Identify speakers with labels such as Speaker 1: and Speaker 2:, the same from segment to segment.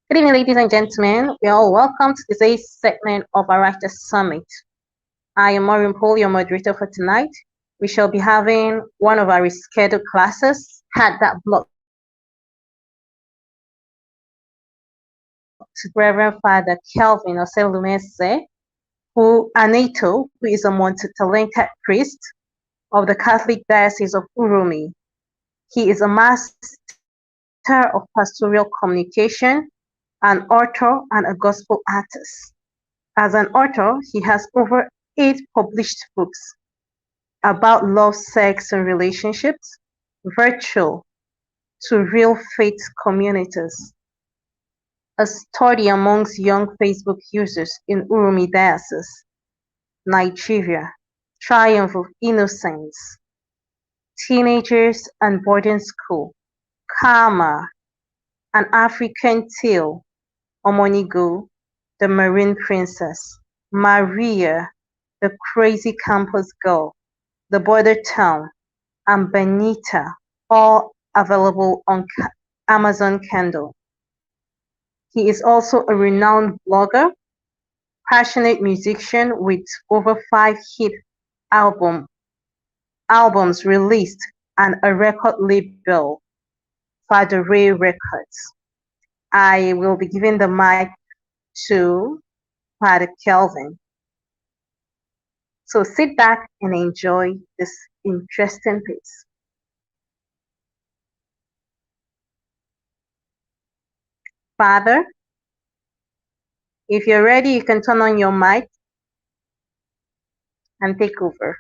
Speaker 1: Good evening, ladies and gentlemen. You're all welcome to today's segment of our Writers Summit. I am Maureen Paul, your moderator for tonight. We shall be having one of our rescheduled classes, Had That Block, Reverend Father Kelvin Oselumese, who is a multi-talented priest of the Catholic Diocese of Urumi. He is a master of pastoral communication, an author, and a gospel artist. As an author, he has over 8 published books about love, sex, and relationships, virtual to real faith communities. A study amongst young Facebook users in Urumi Diocese, Nigeria, Triumph of Innocence, Teenagers and Boarding School, Karma, An African Tale, Omonigo, The Marine Princess, Maria, The Crazy Campus Girl, The Border Town, and Benita, all available on Amazon Kindle. He is also a renowned blogger, passionate musician with over 5 hit albums released, and a record label, Father Ray Records. I will be giving the mic to Father Kelvin. So sit back and enjoy this interesting piece. Father, if you're ready, you can turn on your mic and take over.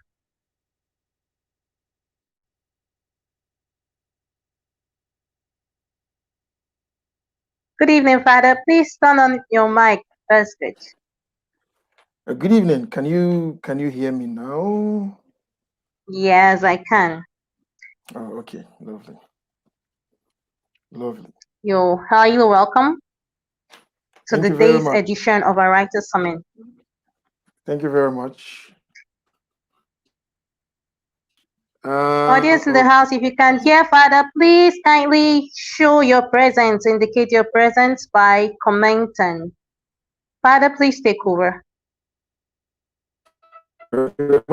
Speaker 1: Good evening, Father. Please turn on your mic. That's good.
Speaker 2: Good evening. Can you hear me now?
Speaker 1: Yes, I can.
Speaker 2: Oh, okay. Lovely. Lovely.
Speaker 1: You're highly welcome to
Speaker 2: Thank you very
Speaker 1: today's
Speaker 2: much.
Speaker 1: edition of our Writers Summit.
Speaker 2: Thank you very much.
Speaker 1: Audience in the house, if you can hear Father, please kindly show your presence, indicate your presence by commenting. Father, please take over.
Speaker 2: Good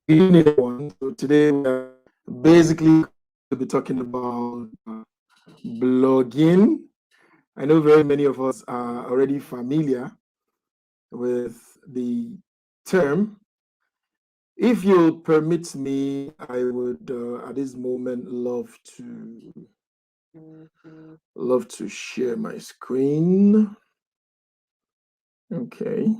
Speaker 2: evening, everyone. So today we're basically to be talking about blogging. I know very many of us are already familiar with the term. If you'll permit me, I would at this moment love to share my screen. Okay.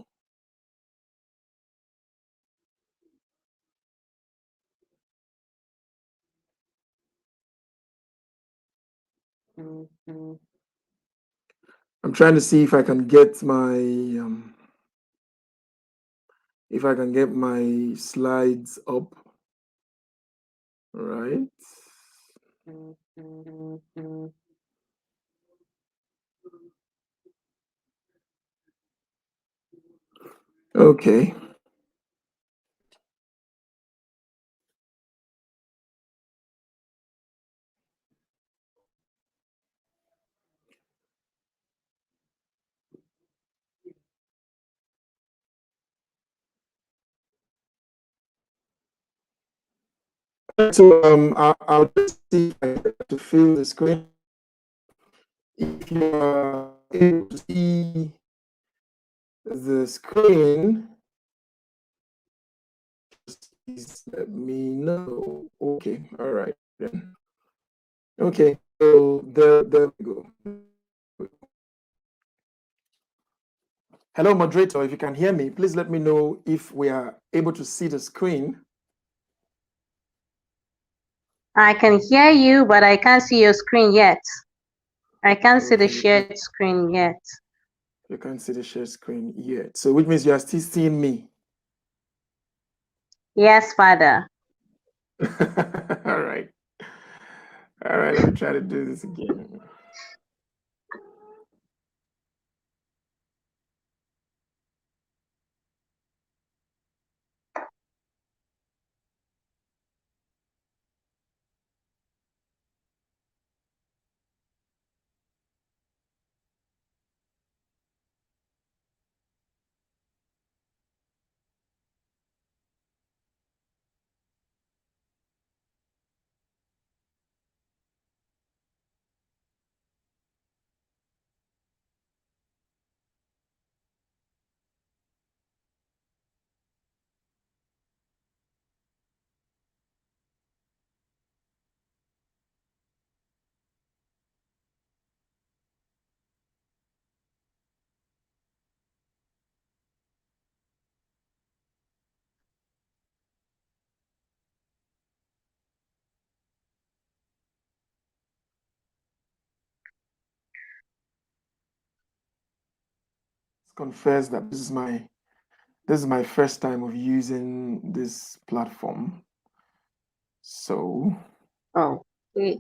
Speaker 2: I'm trying to see if I can get my slides up. All right. Okay. So I'll just see if I get to fill the screen. If you are able to see the screen, please let me know. Okay, all right then. Okay, so there we go. Hello, moderator. If you can hear me, please let me know if we are able to see the screen.
Speaker 1: I can hear you, but I can't see your screen yet. I can't see the shared screen yet.
Speaker 2: You can't see the share screen yet. So which means you are still seeing me.
Speaker 1: Yes, Father.
Speaker 2: All right. All right, let me try to do this again. confess that this is my first time of using this platform. So
Speaker 1: okay.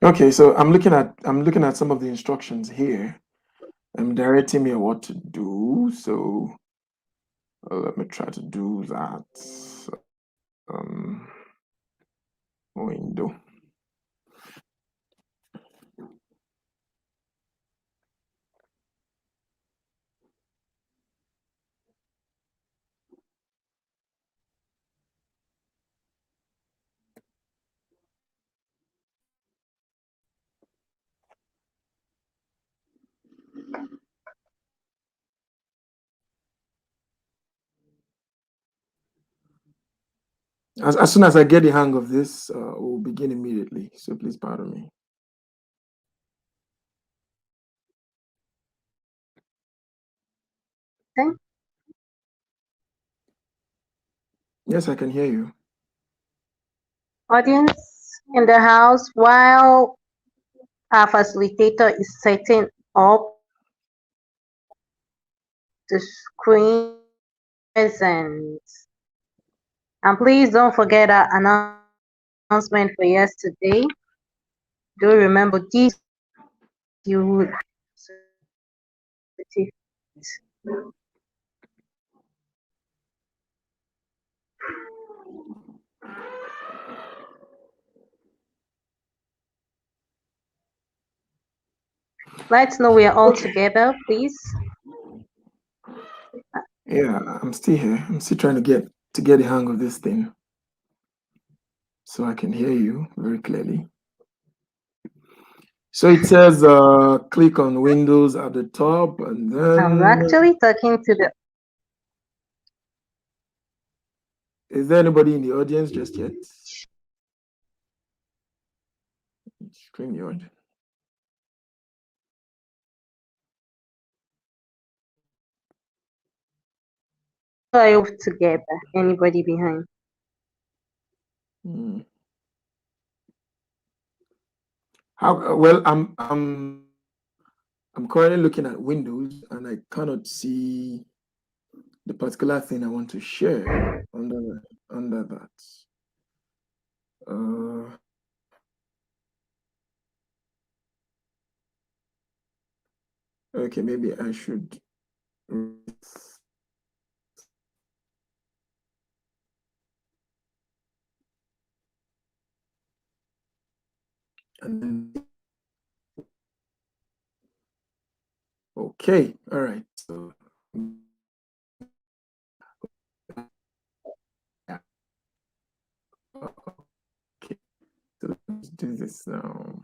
Speaker 2: okay, so I'm looking at some of the instructions here. I'm directing me on what to do. So let me try to do that. Window. As soon as I get the hang of this, we'll begin immediately. So please pardon me.
Speaker 1: Okay.
Speaker 2: Yes, I can hear you.
Speaker 1: Audience in the house, while our facilitator is setting up the screen present. And please don't forget our announcement for yesterday. Do remember this, you would let's know we're all together, please.
Speaker 2: Yeah, I'm still here. I'm still trying to get the hang of this thing, so I can hear you very clearly. So it says click on Windows at the top, and
Speaker 1: I'm
Speaker 2: then
Speaker 1: actually talking to the
Speaker 2: is there anybody in the audience just yet? StreamYard.
Speaker 1: together. Anybody behind?
Speaker 2: How well I'm currently looking at Windows and I cannot see the particular thing I want to share under that. Okay, maybe I should. And then, okay, all right. So yeah. Okay, so let's do this now.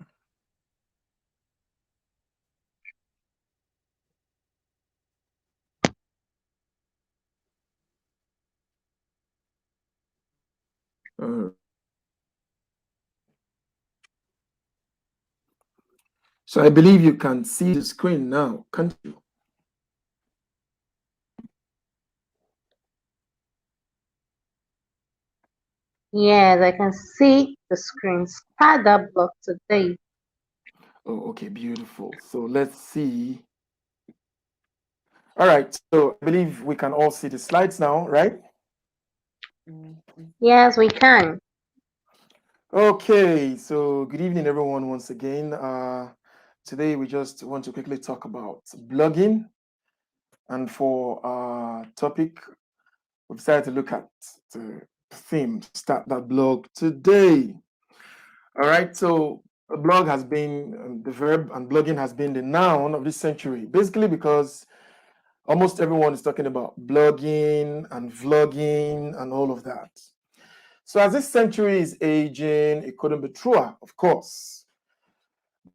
Speaker 2: So I believe you can see the screen now, can't you?
Speaker 1: Yes, I can see the screen. Start that block today.
Speaker 2: Oh, okay, beautiful. So let's see. All right, so I believe we can all see the slides now, right?
Speaker 1: Yes, we can.
Speaker 2: Okay, so good evening, everyone, once again. Today we just want to quickly talk about blogging. And for our topic, we've decided to look at the theme, start that blog today. All right, so a blog has been the verb and blogging has been the noun of this century, basically because almost everyone is talking about blogging and vlogging and all of that. So as this century is aging, it couldn't be truer, of course.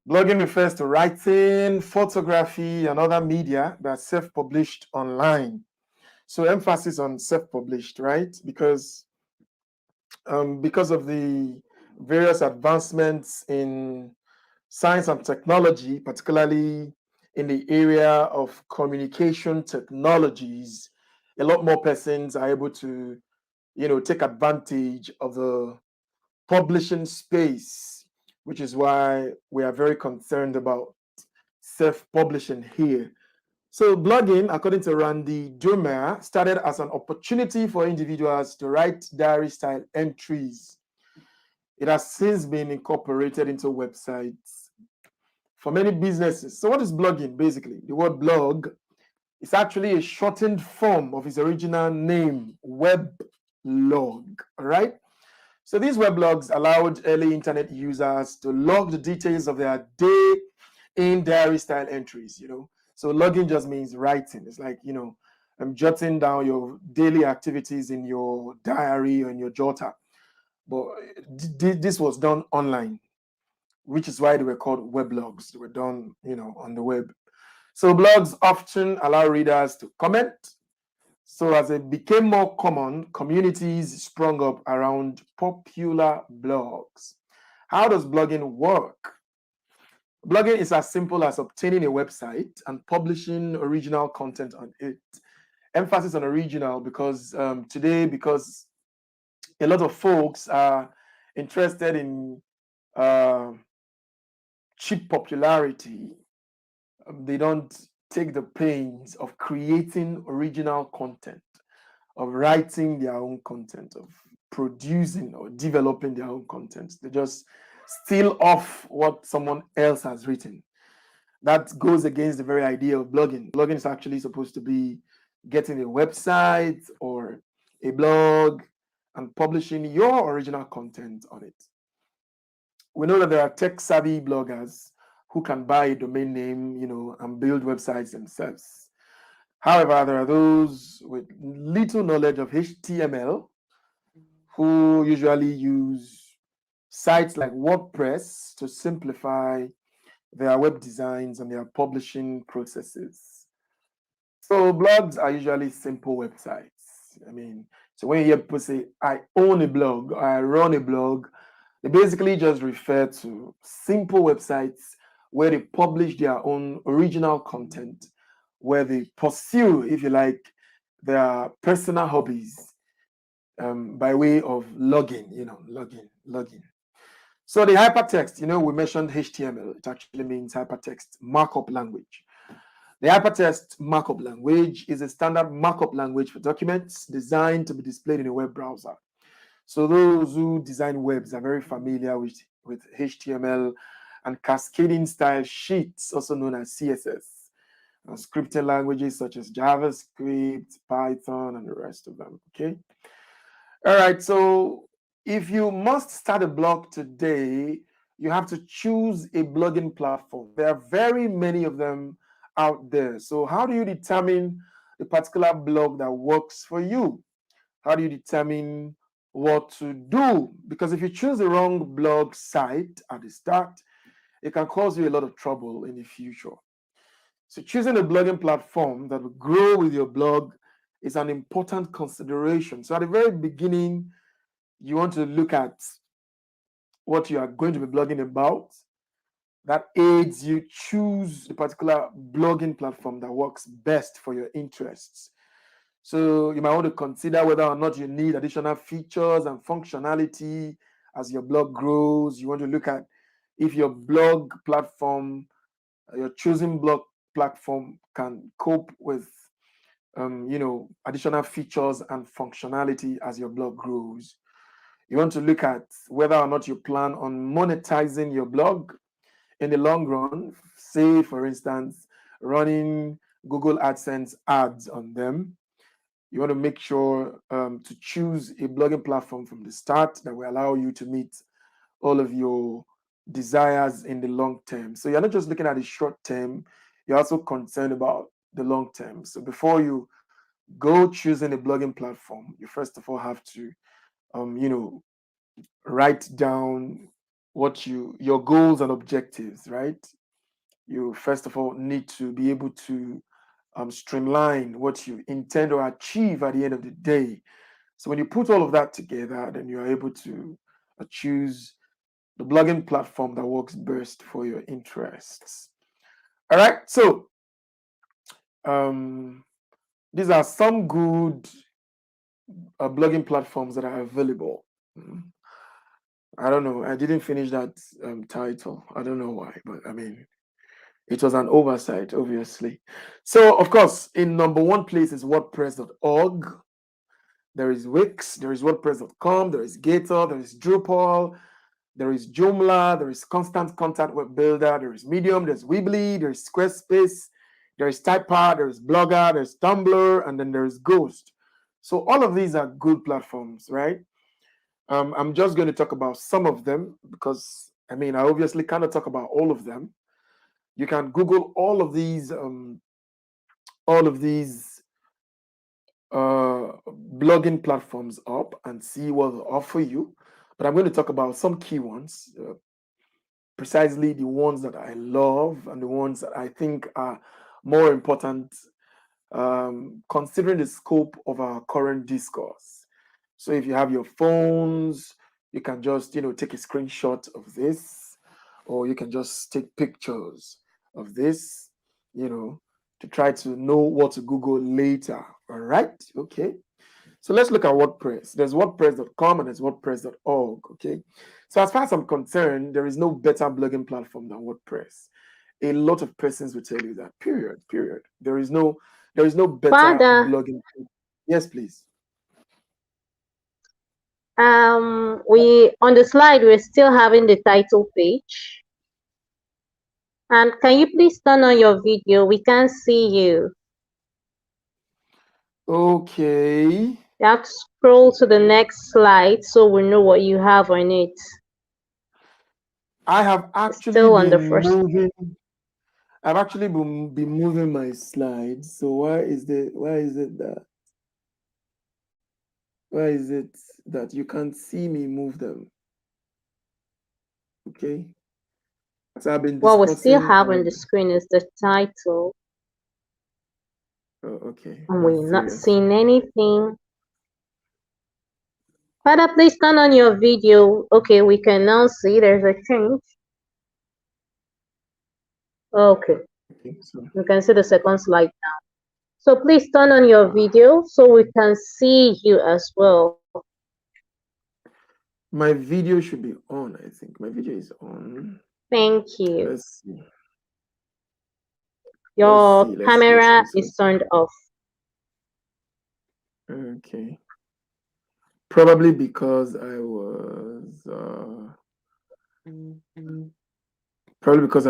Speaker 2: Blogging refers to writing, photography, and other media that's self-published online. So emphasis on self-published, right? Because of the various advancements in science and technology, particularly in the area of communication technologies, a lot more persons are able to, take advantage of the publishing space, which is why we are very concerned about self-publishing here. So blogging, according to Randy Dumer, started as an opportunity for individuals to write diary-style entries. It has since been incorporated into websites for many businesses. So what is blogging, basically? The word blog is actually a shortened form of its original name, weblog, all right? So these weblogs allowed early internet users to log the details of their day in diary-style entries, So logging just means writing. It's like, jotting down your daily activities in your diary or in your jotter. But this was done online, which is why they were called weblogs. They were done, on the web. So blogs often allow readers to comment. So as it became more common, communities sprung up around popular blogs. How does blogging work? Blogging is as simple as obtaining a website and publishing original content on it. Emphasis on original because because a lot of folks are interested in cheap popularity. They don't take the pains of creating original content, of writing their own content, of producing or developing their own content. They just steal off what someone else has written. That goes against the very idea of blogging. Blogging is actually supposed to be getting a website or a blog and publishing your original content on it. We know that there are tech-savvy bloggers who can buy a domain name, and build websites themselves. However, there are those with little knowledge of HTML who usually use sites like WordPress to simplify their web designs and their publishing processes. So blogs are usually simple websites. So when you hear people say, I own a blog, or I run a blog, they basically just refer to simple websites where they publish their own original content, where they pursue, if you like, their personal hobbies by way of logging. So the hypertext, we mentioned HTML. It actually means hypertext markup language. The hypertext markup language is a standard markup language for documents designed to be displayed in a web browser. So those who design webs are very familiar with HTML and cascading style sheets, also known as CSS, and scripting languages such as JavaScript, Python, and the rest of them, okay? All right, so if you must start a blog today, you have to choose a blogging platform. There are very many of them out there. So how do you determine the particular blog that works for you? How do you determine what to do? Because if you choose the wrong blog site at the start, it can cause you a lot of trouble in the future. So choosing a blogging platform that will grow with your blog is an important consideration. So at the very beginning, you want to look at what you are going to be blogging about. That aids you choose the particular blogging platform that works best for your interests. So you might want to consider whether or not you need additional features and functionality as your blog grows. You want to look at if your blog platform, your choosing blog platform can cope with additional features and functionality as your blog grows. You want to look at whether or not you plan on monetizing your blog in the long run. Say, for instance, running Google AdSense ads on them. You want to make sure to choose a blogging platform from the start that will allow you to meet all of your desires in the long term. So you're not just looking at the short term, you're also concerned about the long term. So before you go choosing a blogging platform, you first of all have to, write down what your goals and objectives, right? You first of all need to be able to streamline what you intend to achieve at the end of the day. So when you put all of that together, then you are able to choose the blogging platform that works best for your interests. All right, so these are some good blogging platforms that are available. I don't know. I didn't finish that title. I don't know why, but I mean, it was an oversight, obviously. So, of course, in number one place is WordPress.org. There is Wix, there is WordPress.com, there is Gator, there is Drupal, there is Joomla, there is Constant Contact Web Builder, there is Medium, there's Weebly, there is Squarespace, there is Typepad, there is Blogger, there's Tumblr, and then there is Ghost. So all of these are good platforms, right? I'm just going to talk about some of them because, I mean, I obviously cannot talk about all of them. You can Google all of these blogging platforms up and see what they offer you. But I'm going to talk about some key ones, precisely the ones that I love and the ones that I think are more important, considering the scope of our current discourse. So if you have your phones, you can just, take a screenshot of this, or you can just take pictures of this, to try to know what to Google later. All right. Okay. So let's look at WordPress. There's WordPress.com and there's WordPress.org. Okay. So as far as I'm concerned, there is no better blogging platform than WordPress. A lot of persons will tell you that. Period. There is no better
Speaker 1: Father,
Speaker 2: blogging. Yes, please.
Speaker 1: we on the slide we're still having the title page. And can you please turn on your video? We can't see you.
Speaker 2: Okay.
Speaker 1: You have to scroll to the next slide so we know what you have on it.
Speaker 2: I have actually
Speaker 1: Still on the
Speaker 2: been
Speaker 1: first.
Speaker 2: moving. I've actually been moving my slides. So why is it that you can't see me move them? Okay. So I've been
Speaker 1: What we still
Speaker 2: discussing.
Speaker 1: have on the screen is the title,
Speaker 2: Oh, okay.
Speaker 1: and
Speaker 2: That's
Speaker 1: we're not
Speaker 2: serious.
Speaker 1: seeing anything. Father, please turn on your video. Okay, we can now see there's a change. Okay,
Speaker 2: Okay, so
Speaker 1: you can see the second slide now. So please turn on your video so we can see you as well.
Speaker 2: my video should be on. I think my video is on.
Speaker 1: Thank you.
Speaker 2: Let's see.
Speaker 1: Your camera is turned off.
Speaker 2: Okay. Probably because I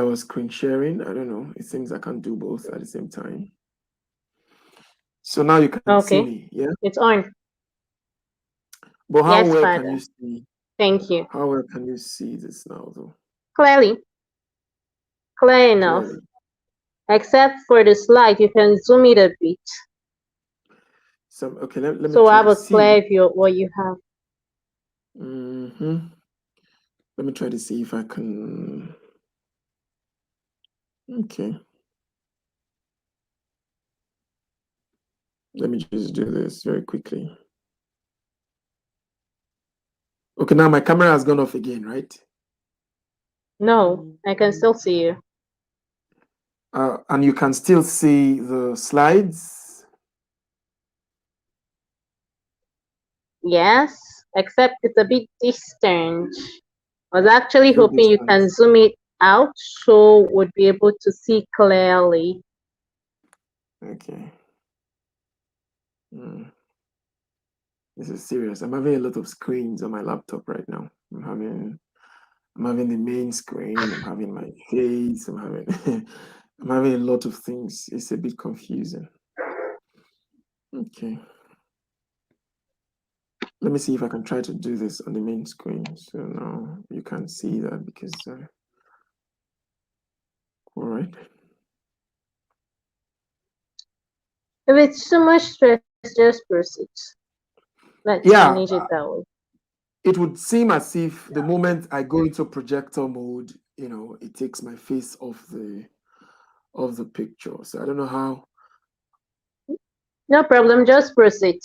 Speaker 2: was screen sharing. I don't know. It seems I can't do both at the same time. So now you can see me, yeah?
Speaker 1: It's on.
Speaker 2: But how
Speaker 1: Yes,
Speaker 2: well
Speaker 1: Father.
Speaker 2: can you see?
Speaker 1: Thank you.
Speaker 2: How well can you see this now, though?
Speaker 1: Clearly. Clear enough.
Speaker 2: Clearly.
Speaker 1: Except for the slide, you can zoom it a bit.
Speaker 2: So okay, let me
Speaker 1: So
Speaker 2: try
Speaker 1: have
Speaker 2: to
Speaker 1: a
Speaker 2: see.
Speaker 1: clear view of what you have.
Speaker 2: Let me try to see if I can. Okay. Let me just do this very quickly. Okay, now my camera has gone off again, right?
Speaker 1: No, I can still see you.
Speaker 2: And you can still see the slides?
Speaker 1: Yes, except it's a bit distant. I was actually hoping you can zoom it out so we'd be able to see clearly.
Speaker 2: Okay. This is serious. I'm having a lot of screens on my laptop right now. I'm having the main screen. I'm having my face. I'm having a lot of things. It's a bit confusing. Okay. Let me see if I can try to do this on the main screen. So now you can see that because. All right.
Speaker 1: If it's too much stress, just proceed. Let's manage it that way.
Speaker 2: It would seem as if the moment I go into projector mode, it takes my face off the picture. So I don't know how.
Speaker 1: No problem, just proceed.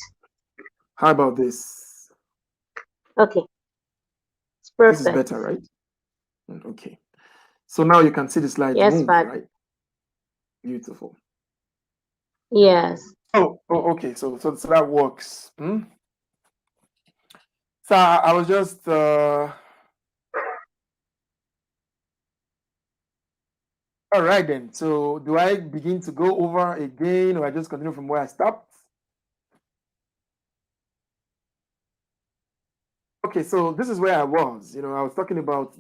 Speaker 2: How about this?
Speaker 1: Okay. It's perfect.
Speaker 2: This is better, right? Okay. So now you can see the slides
Speaker 1: Yes,
Speaker 2: move,
Speaker 1: but
Speaker 2: right? Beautiful.
Speaker 1: yes.
Speaker 2: Okay. So that works. So I was just all right then. So do I begin to go over again, or I just continue from where I stopped? Okay, so this is where I was. I was talking about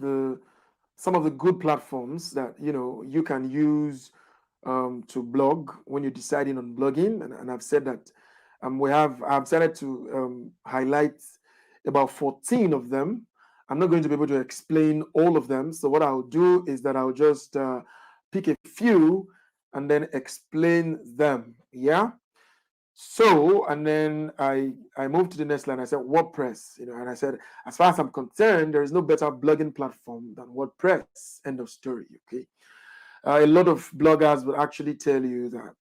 Speaker 2: some of the good platforms that you can use to blog when you're deciding on blogging, and I've said that I've decided to highlight about 14 of them. I'm not going to be able to explain all of them, so what I'll do is that I'll just pick a few and then explain them. Yeah. So, and then I moved to the next line. I said WordPress, and I said, as far as I'm concerned, there is no better blogging platform than WordPress. End of story. Okay. A lot of bloggers will actually tell you that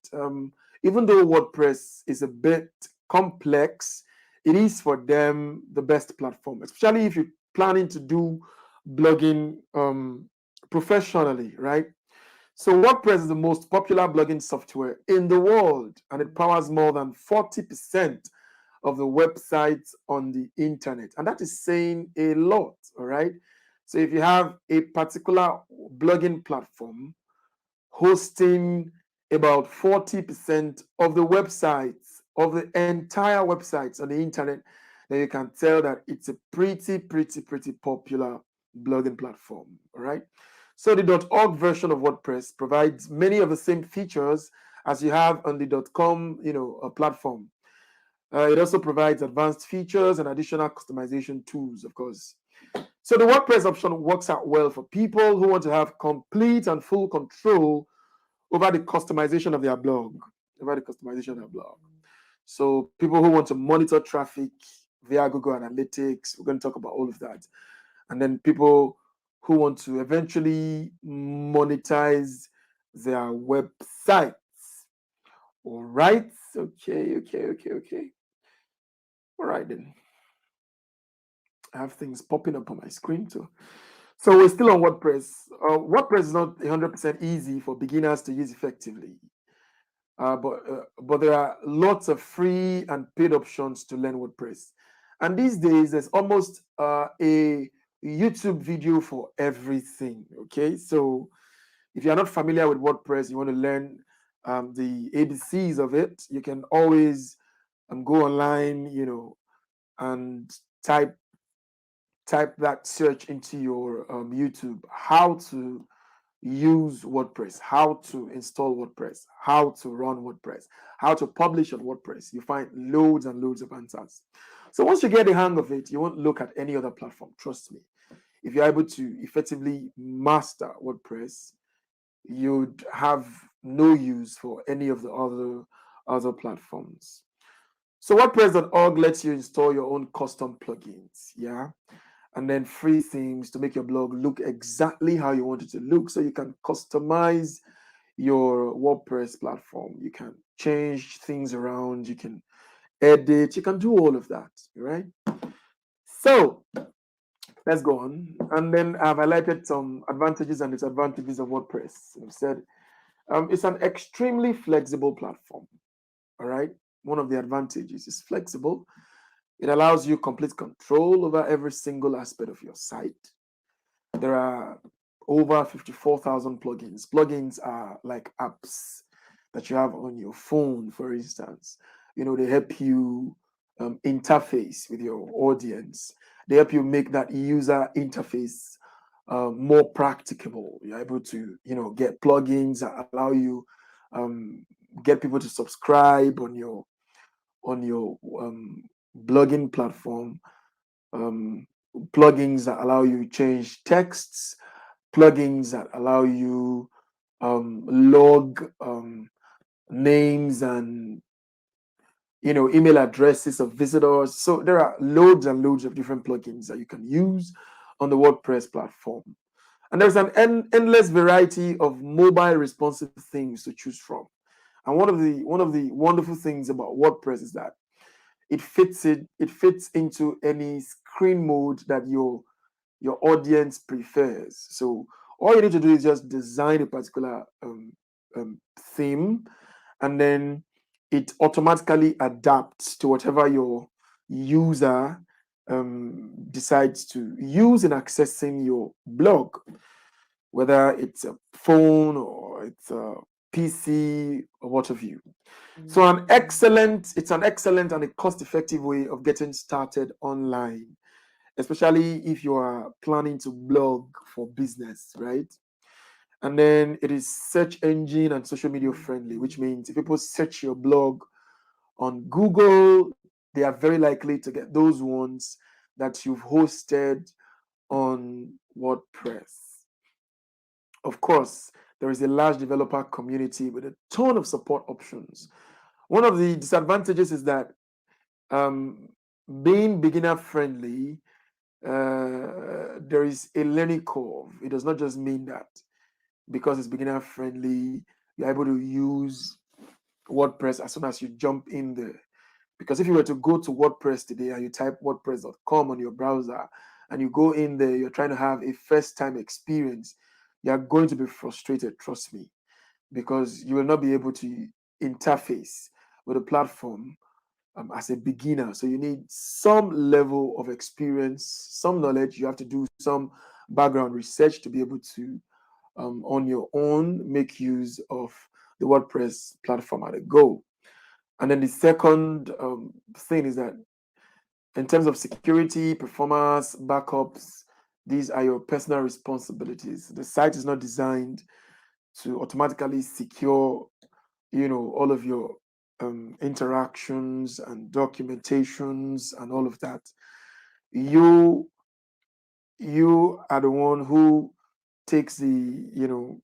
Speaker 2: even though WordPress is a bit complex, it is for them the best platform, especially if you're planning to do blogging professionally, right? So WordPress is the most popular blogging software in the world, and it powers more than 40% of the websites on the internet. And that is saying a lot, all right? So if you have a particular blogging platform hosting about 40% of the websites, of the entire websites on the internet, then you can tell that it's a pretty popular blogging platform, all right? So the .org version of WordPress provides many of the same features as you have on the .com, platform. It also provides advanced features and additional customization tools, of course. So the WordPress option works out well for people who want to have complete and full control over the customization of their blog, So people who want to monitor traffic via Google Analytics, we're going to talk about all of that. And then people who want to eventually monetize their websites. All right. Okay. All right then. I have things popping up on my screen too. So we're still on WordPress. WordPress is not 100% easy for beginners to use effectively. But there are lots of free and paid options to learn WordPress. And these days, there's almost a YouTube video for everything. Okay, so if you're not familiar with WordPress, you want to learn the ABCs of it, you can always go online, and type that search into your YouTube, how to use WordPress, how to install WordPress, how to run WordPress, how to publish on WordPress. You find loads and loads of answers. So once you get the hang of it, you won't look at any other platform. Trust me. If you're able to effectively master WordPress, you'd have no use for any of the other platforms. So WordPress.org lets you install your own custom plugins, yeah, and then free themes to make your blog look exactly how you want it to look. So you can customize your WordPress platform. You can change things around. You can edit. You can do all of that, right? So let's go on. And then I've highlighted some advantages and disadvantages of WordPress. I've said it's an extremely flexible platform, all right? One of the advantages is flexible. It allows you complete control over every single aspect of your site. There are over 54,000 plugins. Plugins are like apps that you have on your phone, for instance. They help you interface with your audience. They help you make that user interface more practicable. You're able to, get plugins that allow you get people to subscribe on your blogging platform. Plugins that allow you to change texts, plugins that allow you log names and email addresses of visitors. So there are loads and loads of different plugins that you can use on the WordPress platform. And there's an endless variety of mobile responsive things to choose from. And one of the wonderful things about WordPress is that it fits into any screen mode that your your audience prefers. So all you need to do is just design a particular theme, and then it automatically adapts to whatever your user decides to use in accessing your blog, whether it's a phone or it's a PC or what have you. So it's an excellent and a cost-effective way of getting started online, especially if you are planning to blog for business, right? And then it is search engine and social media friendly, which means if people search your blog on Google, they are very likely to get those ones that you've hosted on WordPress. Of course, there is a large developer community with a ton of support options. One of the disadvantages is that being beginner friendly, there is a learning curve. It does not just mean that because it's beginner friendly, you're able to use WordPress as soon as you jump in there. Because if you were to go to WordPress today and you type wordpress.com on your browser and you go in there, you're trying to have a first time experience, you're going to be frustrated, trust me, because you will not be able to interface with the platform as a beginner. So you need some level of experience, some knowledge. You have to do some background research to be able to, on your own, make use of the WordPress platform at a go. And then the second thing is that in terms of security, performance, backups, these are your personal responsibilities. The site is not designed to automatically secure, all of your interactions and documentations and all of that. You are the one who takes the,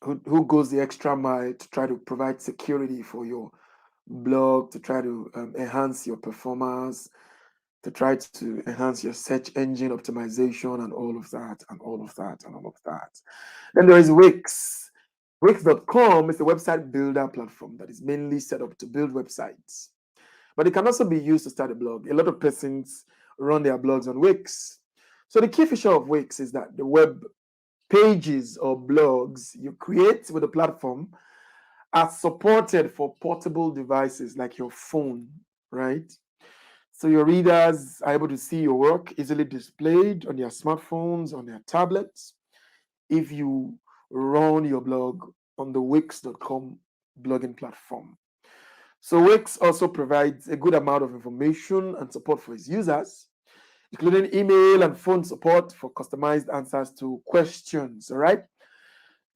Speaker 2: who goes the extra mile to try to provide security for your blog, to try to enhance your performance, to try to enhance your search engine optimization and all of that and all of that and all of that. Then there is Wix. Wix.com is a website builder platform that is mainly set up to build websites, but it can also be used to start a blog. A lot of persons run their blogs on Wix. So the key feature of Wix is that the web pages or blogs you create with the platform are supported for portable devices like your phone, right? So your readers are able to see your work easily displayed on their smartphones, on their tablets, if you run your blog on the Wix.com blogging platform. So Wix also provides a good amount of information and support for its users, including email and phone support for customized answers to questions, all right?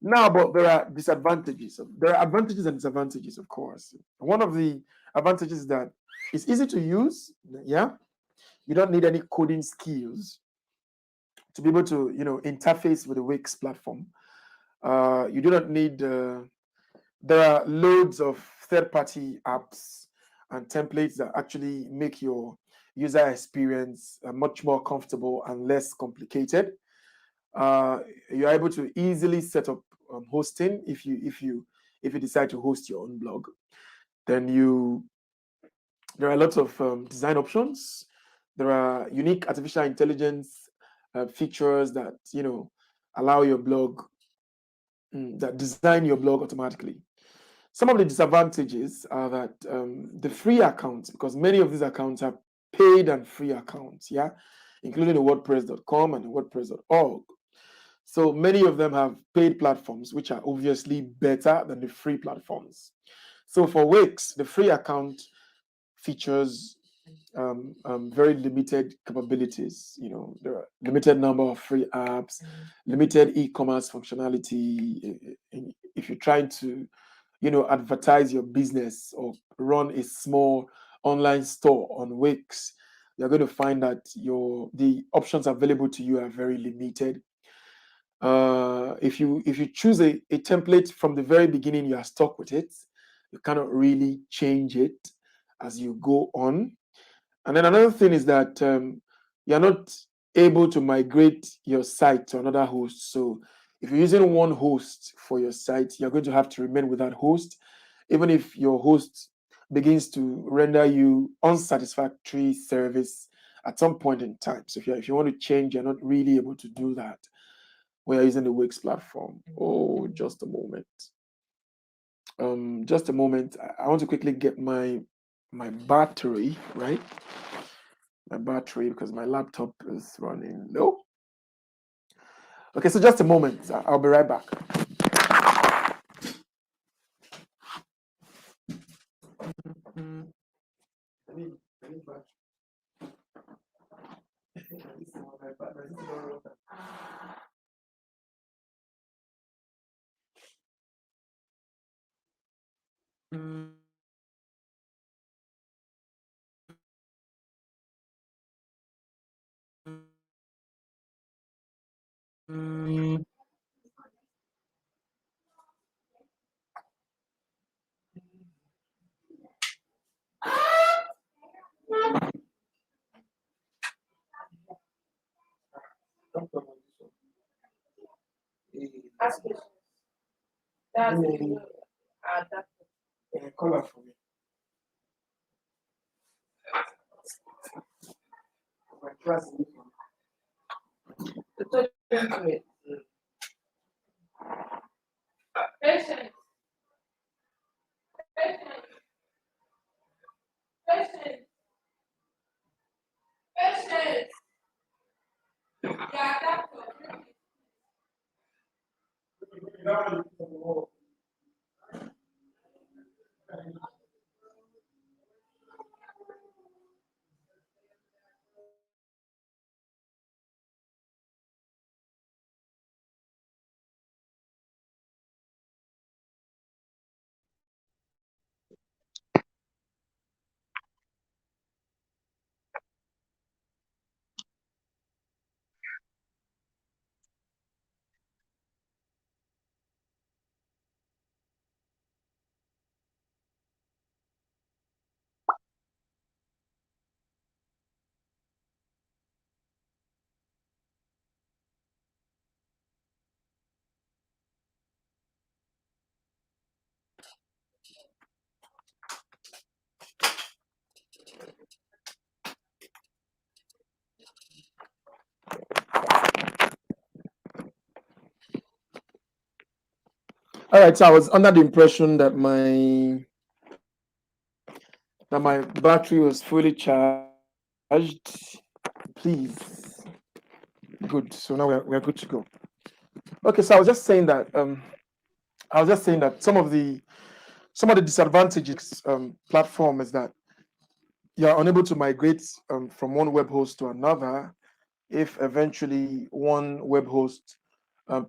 Speaker 2: Now, but there are disadvantages. There are advantages and disadvantages, of course. One of the advantages is that it's easy to use, yeah? You don't need any coding skills to be able to, interface with the Wix platform. You do not need, there are loads of third-party apps and templates that actually make your user experience much more comfortable and less complicated. You're able to easily set up hosting if you decide to host your own blog. Then there are lots of design options. There are unique artificial intelligence features that allow your blog that design your blog automatically. Some of the disadvantages are that the free accounts, because many of these accounts are paid and free accounts, yeah, including the WordPress.com and the WordPress.org. So many of them have paid platforms, which are obviously better than the free platforms. So for Wix, the free account features very limited capabilities. There are limited number of free apps, limited e-commerce functionality. If you're trying to, advertise your business or run a small online store on Wix, you're going to find that the options available to you are very limited. If you choose a template from the very beginning, you are stuck with it. You cannot really change it as you go on. And then another thing is that you're not able to migrate your site to another host. So if you're using one host for your site, you're going to have to remain with that host, even if your host begins to render you unsatisfactory service at some point in time. So if you want to change, you're not really able to do that when you're using the Wix platform. Oh, just a moment. Just a moment. I want to quickly get my battery, right? My battery, because my laptop is running low. Okay, so just a moment. I'll be right back. Color for me. My class. Patient. Patient. Patient. Yeah, All right, so I was under the impression that my battery was fully charged. Please. Good. So now we're good to go. Okay, so I was just saying that some of the disadvantages platform is that you're unable to migrate from one web host to another if eventually one web host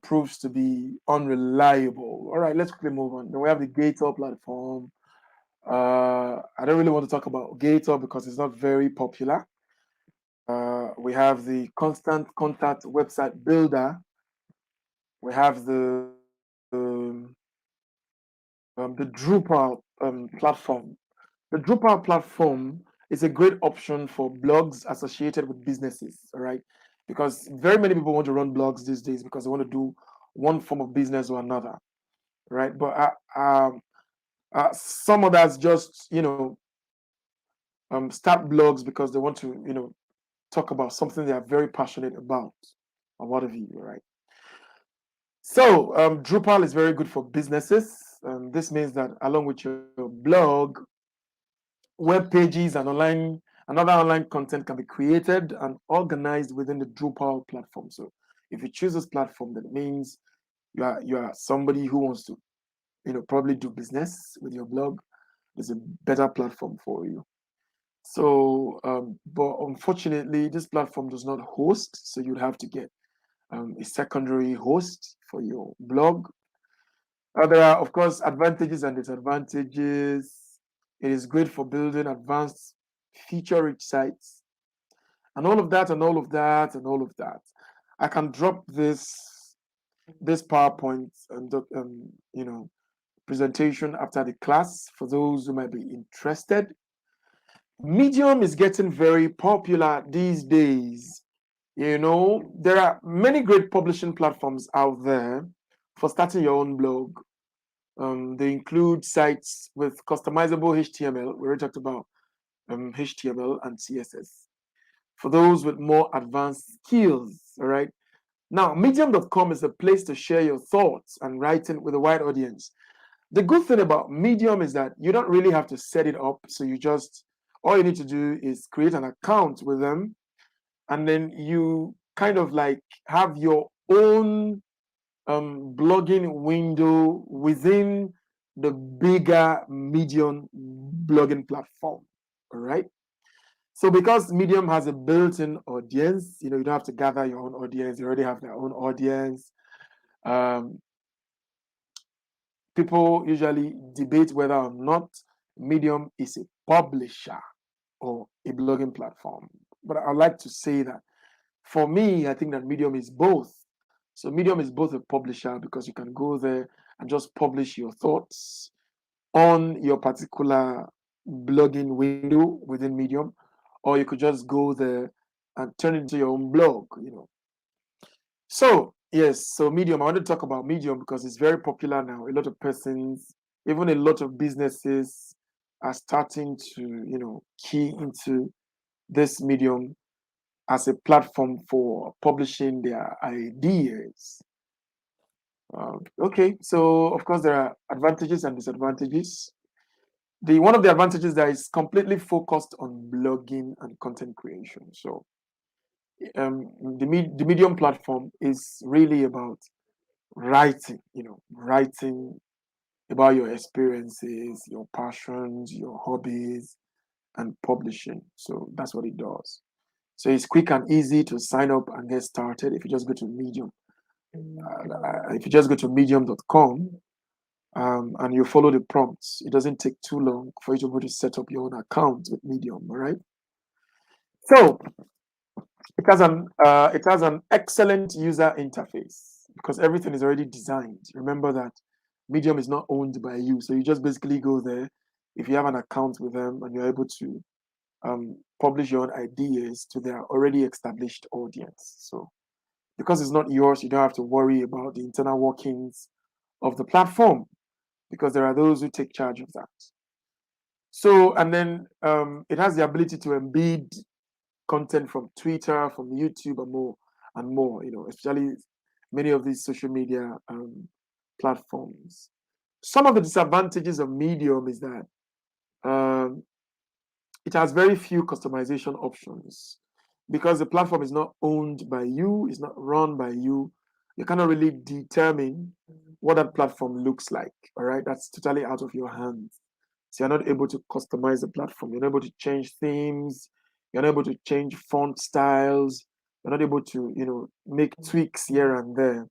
Speaker 2: proves to be unreliable. All right, let's quickly move on. Then we have the Gator platform. I don't really want to talk about Gator because it's not very popular. We have the Constant Contact website builder. We have the Drupal platform. The Drupal platform is a great option for blogs associated with businesses, all right? Because very many people want to run blogs these days because they want to do one form of business or another, right? But some others just, start blogs because they want to, talk about something they are very passionate about or what have you, right? So Drupal is very good for businesses. This means that along with your blog, web pages and other online content can be created and organized within the Drupal platform. So if you choose this platform, that means you are somebody who wants to, probably do business with your blog. It's a better platform for you. So, but unfortunately, this platform does not host, so you'd have to get a secondary host for your blog. There are, of course, advantages and disadvantages. It is great for building advanced feature-rich sites, and all of that, and all of that, and all of that. I can drop this PowerPoint and presentation after the class for those who might be interested. Medium is getting very popular these days. There are many great publishing platforms out there for starting your own blog. They include sites with customizable HTML. We already talked about HTML and CSS. for those with more advanced skills. All right. Now, medium.com is a place to share your thoughts and writing with a wide audience. The good thing about Medium is that you don't really have to set it up. So all you need to do is create an account with them, and then you kind of like have your own blogging window within the bigger Medium blogging platform. All right. So because Medium has a built-in audience, you don't have to gather your own audience. You already have their own audience. People usually debate whether or not Medium is a publisher or a blogging platform. But I'd like to say that for me, I think that Medium is both. So Medium is both a publisher because you can go there and just publish your thoughts on your particular blogging window within Medium, or you could just go there and turn it into your own blog. So yes, so Medium, I want to talk about Medium because it's very popular now. A lot of persons, even a lot of businesses are starting to, key into this Medium as a platform for publishing their ideas. Okay, so of course there are advantages and disadvantages. One of the advantages that is completely focused on blogging and content creation. So the Medium platform is really about writing about your experiences, your passions, your hobbies, and publishing. So that's what it does. So it's quick and easy to sign up and get started if you just go to Medium. If you just go to medium.com and you follow the prompts, it doesn't take too long for you to be able to set up your own account with Medium, all right? So it has an excellent user interface because everything is already designed. Remember that Medium is not owned by you, so you just basically go there. If you have an account with them and you're able to publish your own ideas to their already established audience. So because it's not yours, you don't have to worry about the internal workings of the platform because there are those who take charge of that. So, and then it has the ability to embed content from Twitter, from YouTube, and more. Especially many of these social media platforms. Some of the disadvantages of Medium is that it has very few customization options because the platform is not owned by you, it's not run by you. You cannot really determine what that platform looks like. All right, that's totally out of your hands. So you're not able to customize the platform. You're not able to change themes. You're not able to change font styles. You're not able to, make tweaks here and there.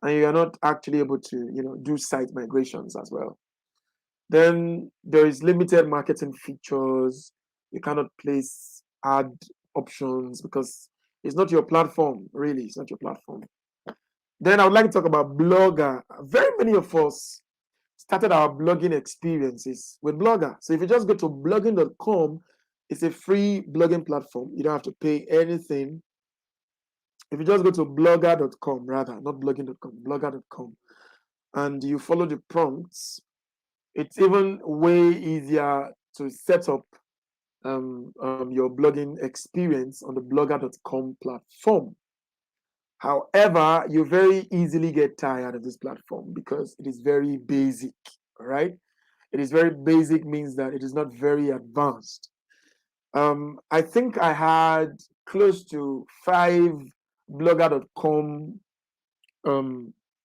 Speaker 2: And you're not actually able to, do site migrations as well. Then there is limited marketing features. You cannot place ad options because it's not your platform, really. It's not your platform. Then I would like to talk about Blogger. Very many of us started our blogging experiences with Blogger. So if you just go to blogging.com, it's a free blogging platform. You don't have to pay anything. If you just go to blogger.com, rather, not blogging.com, blogger.com, and you follow the prompts, it's even way easier to set up your blogging experience on the blogger.com platform. However, you very easily get tired of this platform because it is very basic, right? It is very basic means that it is not very advanced. I think I had close to 5 blogger.com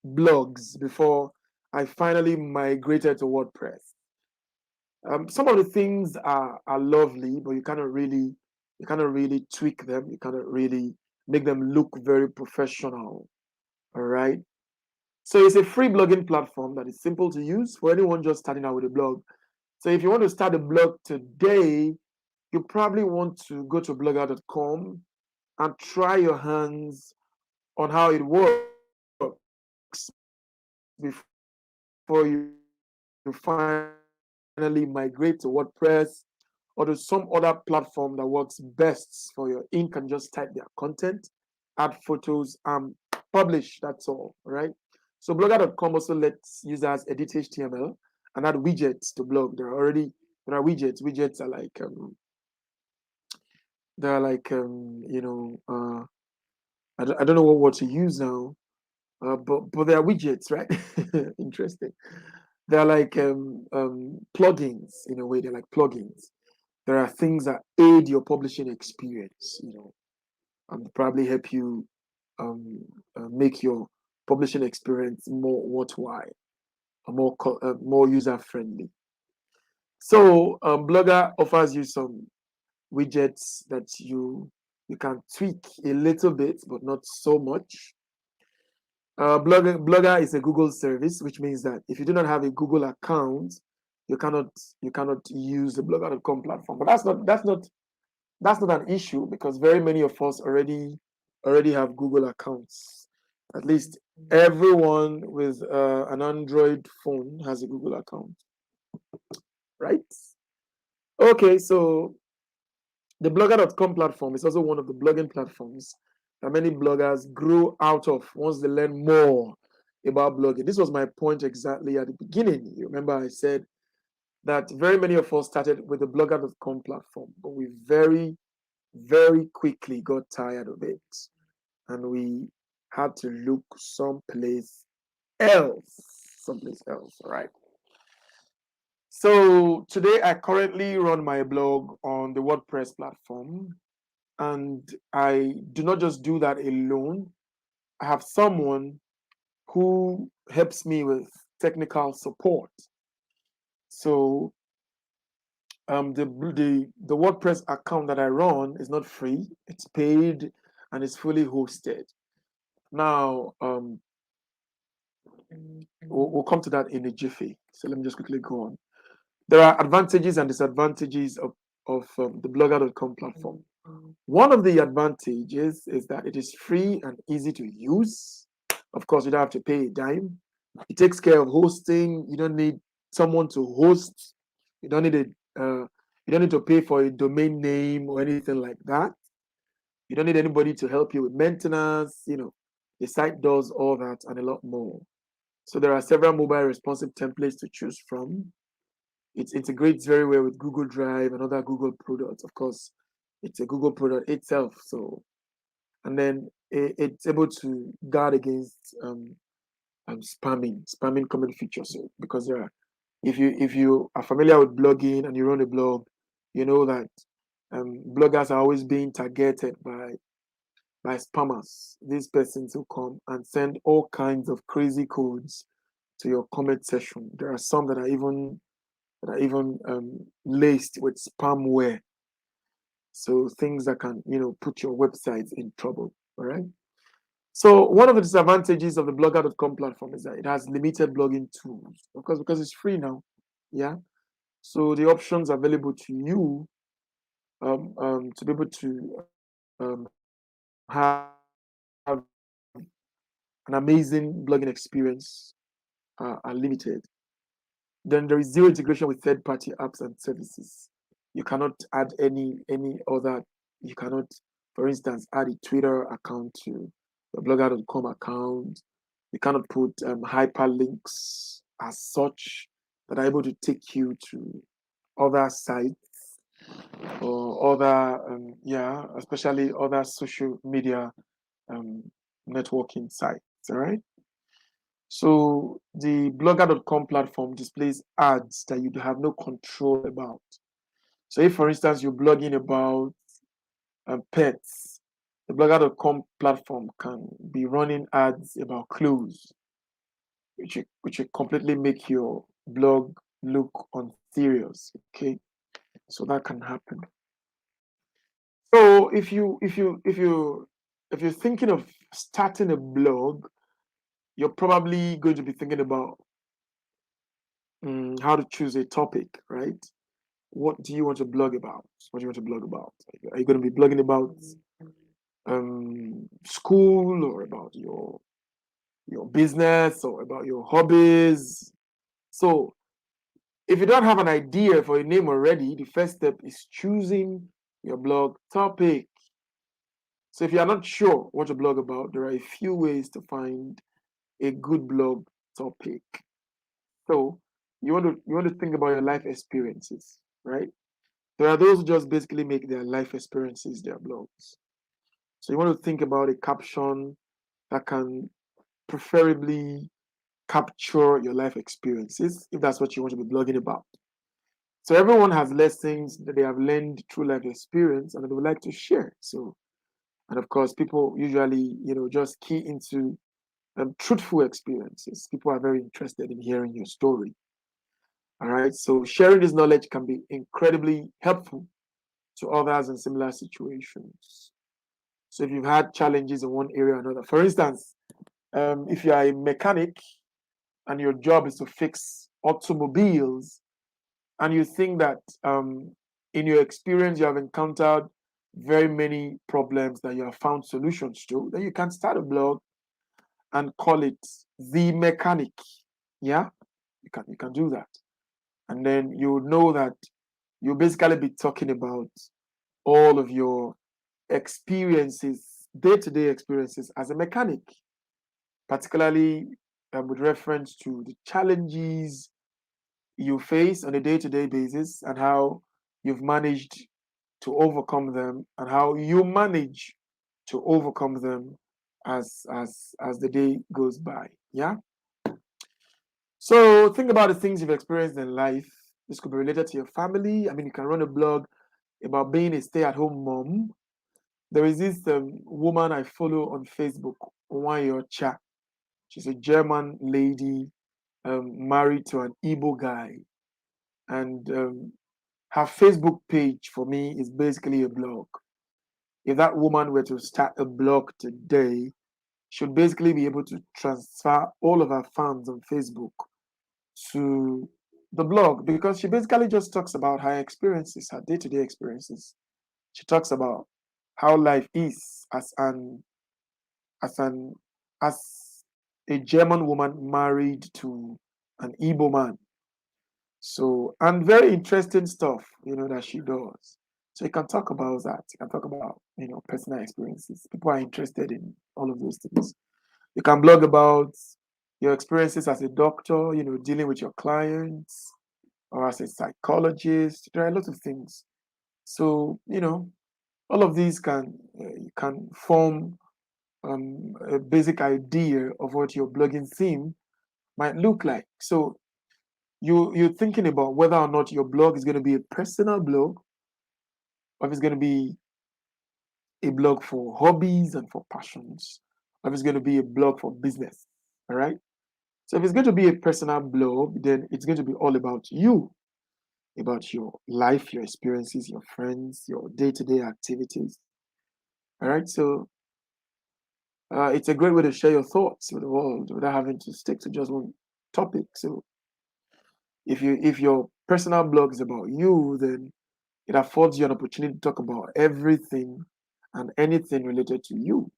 Speaker 2: blogs before I finally migrated to WordPress. Some of the things are lovely, but you cannot really tweak them. You cannot really make them look very professional. All right. So it's a free blogging platform that is simple to use for anyone just starting out with a blog. So if you want to start a blog today, you probably want to go to blogger.com and try your hands on how it works before you finally migrate to WordPress or to some other platform that works best for your ink and just type their content, add photos, and publish. That's all, right? So blogger.com also lets users edit HTML and add widgets to blog. There are widgets. Widgets are like There are like I don't know what word to use now, but there are widgets, right? Interesting. They're like plugins in a way. They're like plugins. There are things that aid your publishing experience, and probably help you make your publishing experience more worthwhile, more user friendly. So Blogger offers you some widgets that you can tweak a little bit, but not so much. Blogger is a Google service, which means that if you do not have a Google account, you cannot use the blogger.com platform. But that's not an issue, because very many of us already have Google accounts. At least everyone with an Android phone has a Google account, right? Okay, so the blogger.com platform is also one of the blogging platforms that many bloggers grow out of once they learn more about blogging. This was my point exactly at the beginning. You remember I said that very many of us started with the blogger.com platform, but we very, very quickly got tired of it, and we had to look someplace else. All right. So today I currently run my blog on the WordPress platform, and I do not just do that alone. I have someone who helps me with technical support. So the WordPress account that I run is not free; it's paid and it's fully hosted. Now, we'll come to that in a jiffy. So let me just quickly go on. There are advantages and disadvantages of the blogger.com platform. One of the advantages is that it is free and easy to use. Of course, you don't have to pay a dime. It takes care of hosting. You don't need someone to host. You don't need you don't need to pay for a domain name or anything like that. You don't need anybody to help you with maintenance. The site does all that and a lot more. So there are several mobile responsive templates to choose from. It integrates very well with Google Drive and other Google products. Of course, it's a Google product itself. So, and then it's able to guard against spamming comment features. So, because if you are familiar with blogging and you run a blog, you know that bloggers are always being targeted by spammers. These persons who come and send all kinds of crazy codes to your comment section. There are some that are even laced with spamware. So things that can, put your websites in trouble. All right. So one of the disadvantages of the blogger.com platform is that it has limited blogging tools, of course, because it's free now. Yeah. So the options available to you to be able to have an amazing blogging experience are limited. Then there is zero integration with third-party apps and services. You cannot add any other. You cannot, for instance, add a Twitter account to the blogger.com account. You cannot put hyperlinks as such that are able to take you to other sites or other, especially other social media um, networking sites. All right. So the blogger.com platform displays ads that you have no control about. So if, for instance, you're blogging about pets, the blogger.com platform can be running ads about clothes, which will completely make your blog look unserious. Okay, so that can happen. So if you're thinking of starting a blog, you're probably going to be thinking about how to choose a topic, right? What do you want to blog about? What do you want to blog about? Are you going to be blogging about school, or about your business, or about your hobbies? So if you don't have an idea for a name already, the first step is choosing your blog topic. So if you are not sure what to blog about, there are a few ways to find a good blog topic. So you want to think about your life experiences, right? There are those who just basically make their life experiences their blogs. So you want to think about a caption that can preferably capture your life experiences, if that's what you want to be blogging about. So everyone has lessons that they have learned through life experience and they would like to share. So, and of course, people usually, just key into truthful experiences. People are very interested in hearing your story. All right. So sharing this knowledge can be incredibly helpful to others in similar situations. So if you've had challenges in one area or another, for instance, if you are a mechanic and your job is to fix automobiles, and you think that in your experience you have encountered very many problems that you have found solutions to, then you can start a blog and call it The Mechanic. Yeah, you can do that. And then you know that you'll basically be talking about all of your experiences, day-to-day experiences as a mechanic, particularly with reference to the challenges you face on a day-to-day basis and how you've managed to overcome them and how you manage to overcome them as the day goes by. Yeah. So think about the things you've experienced in life. This could be related to your family. I mean, you can run a blog about being a stay-at-home mom. There is this woman I follow on Facebook, Cha. She's a German lady married to an Igbo guy. And her Facebook page for me is basically a blog. If that woman were to start a blog today, she'd basically be able to transfer all of her fans on Facebook to the blog because she basically just talks about her experiences, her day-to-day experiences. She talks about how life is as an as a German woman married to an Igbo man. So, and very interesting stuff, that she does. So you can talk about that. You can talk about, personal experiences. People are interested in all of those things. You can blog about your experiences as a doctor, dealing with your clients, or as a psychologist. There are lots of things. So, all of these can form a basic idea of what your blogging theme might look like. So you're thinking about whether or not your blog is going to be a personal blog or if it's going to be a blog for hobbies and for passions, or if it's going to be a blog for business. All right. So if it's going to be a personal blog, then it's going to be all about you, about your life, your experiences, your friends, your day-to-day activities. All right. So it's a great way to share your thoughts with the world without having to stick to just one topic. So if your personal blog is about you, then it affords you an opportunity to talk about everything and anything related to you.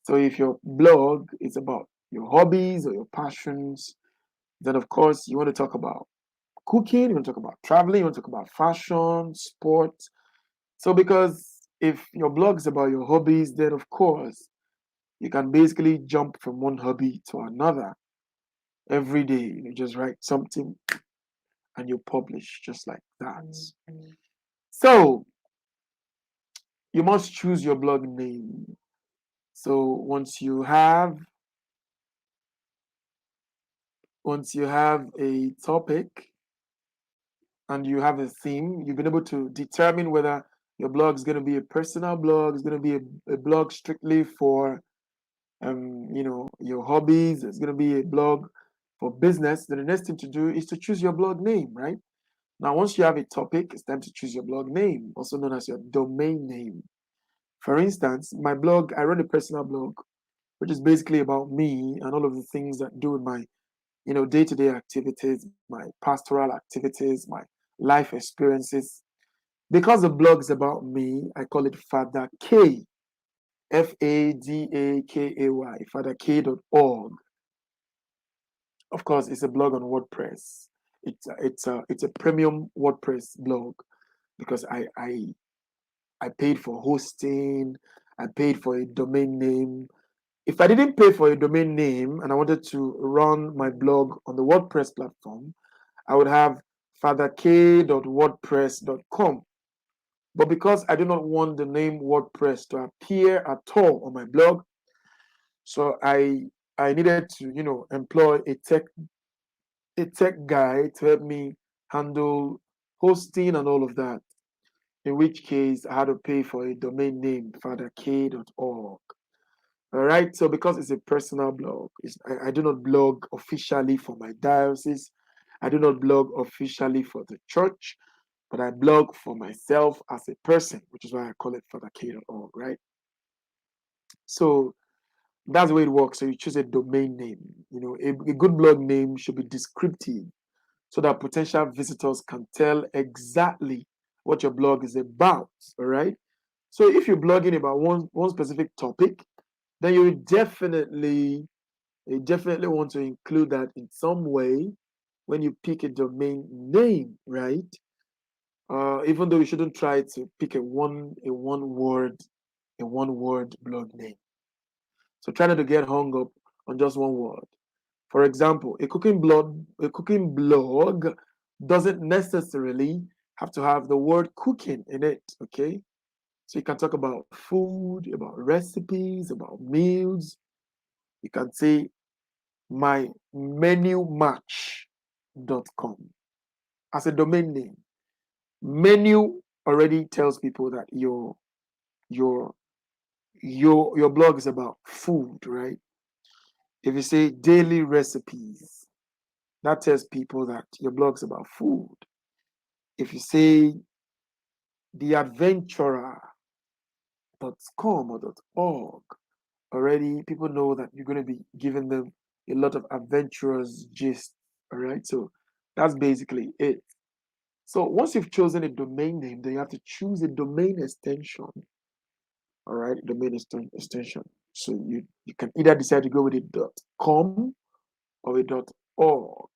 Speaker 2: So if your blog is about your hobbies or your passions, then of course you want to talk about cooking, you want to talk about traveling, you want to talk about fashion, sports. So because if your blog is about your hobbies, then of course you can basically jump from one hobby to another every day. Just write something and you publish just like that. So you must choose your blog name. So once you have a topic and you have a theme, you've been able to determine whether your blog is going to be a personal blog, it's going to be a blog strictly for your hobbies, it's going to be a blog for business. Then the next thing to do is to choose your blog name, right? Now, once you have a topic, it's time to choose your blog name, also known as your domain name. For instance, my blog, I run a personal blog, which is basically about me and all of the things that do with my day-to-day activities, my pastoral activities, my life experiences. Because the blog is about me, I call it Father K, FADAKAY, fatherk.org. Of course, it's a blog on WordPress. It's a premium WordPress blog because I paid for hosting, I paid for a domain name. If I didn't pay for a domain name and I wanted to run my blog on the WordPress platform, I would have fatherk.wordpress.com. But because I do not want the name WordPress to appear at all on my blog, so I needed to, employ a tech guy to help me handle hosting and all of that. In which case, I had to pay for a domain name, fatherk.org. All right. So because it's a personal blog, I do not blog officially for my diocese. I do not blog officially for the church, but I blog for myself as a person, which is why I call it fatherk.org, right? So that's the way it works. So you choose a domain name. A good blog name should be descriptive so that potential visitors can tell exactly what your blog is about. All right. So if you're blogging about one specific topic, then you definitely want to include that in some way when you pick a domain name, right? Even though you shouldn't try to pick a one word blog name. So try not to get hung up on just one word. For example, a cooking blog doesn't necessarily have to have the word cooking in it, okay? So you can talk about food, about recipes, about meals. You can say my menu match.com as a domain name. Menu already tells people that your your blog is about food, right? If you say daily recipes, that tells people that your blog is about food. If you say theadventurer.com or .org, already people know that you're going to be giving them a lot of adventurous gist. All right. So that's basically it. So once you've chosen a domain name, then you have to choose a domain extension. All right. Domain extension. So you can either decide to go with a .com or a .org.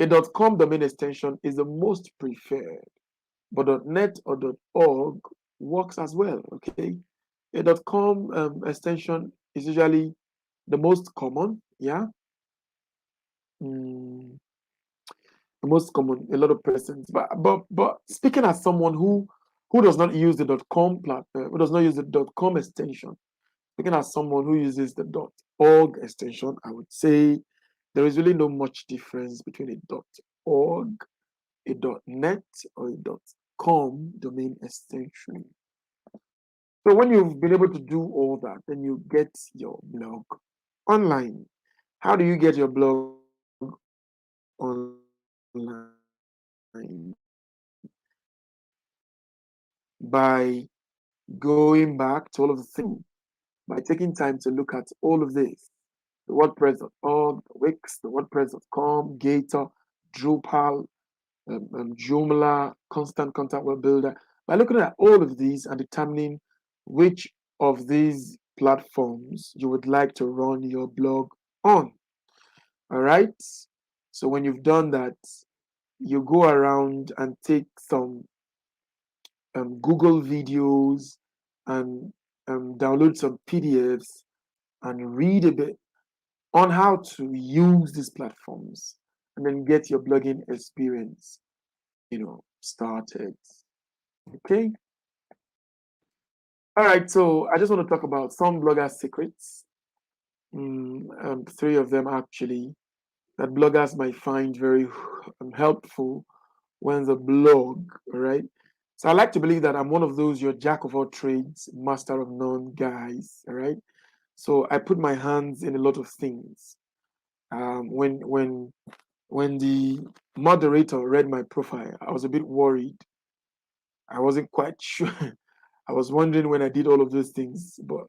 Speaker 2: A .com domain extension is the most preferred, but .net or .org works as well. Okay. A .com extension is usually the most common, yeah. Mm, the most common, a lot of persons. But speaking as someone who does not use the .com platform, who does not use the .com extension, speaking as someone who uses the .org extension, I would say there is really no much difference between a .org, a .net, or a .com domain extension. So when you've been able to do all that, then you get your blog online. How do you get your blog online? By going back to all of the things, by taking time to look at all of this, the WordPress.org, the Wix, the WordPress.com, Gator, Drupal, Joomla, Constant Contact Web Builder. By looking at all of these and determining which of these platforms you would like to run your blog on. All right. So when you've done that, you go around and take some Google videos and download some PDFs and read a bit on how to use these platforms and then get your blogging experience, started. Okay. All right. So I just want to talk about some blogger secrets. Three of them actually that bloggers might find very helpful when the blog, right? So I like to believe that I'm one of those, your jack of all trades, master of none guys, all right? So I put my hands in a lot of things. When the moderator read my profile, I was a bit worried. I wasn't quite sure. I was wondering when I did all of those things, but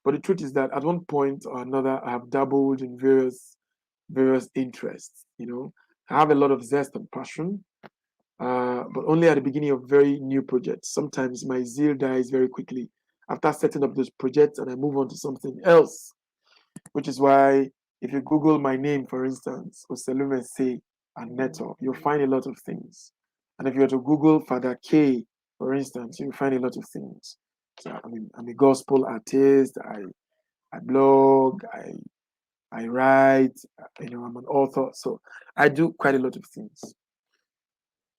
Speaker 2: the truth is that at one point or another, I have dabbled in various interests. I have a lot of zest and passion, but only at the beginning of very new projects. Sometimes my zeal dies very quickly after setting up those projects, and I move on to something else. Which is why if you Google my name, for instance, Oselume Say and Neto, you'll find a lot of things. And if you were to Google Father K, for instance, you'll find a lot of things. So I'm a gospel artist. I blog. I write. I'm an author. So I do quite a lot of things.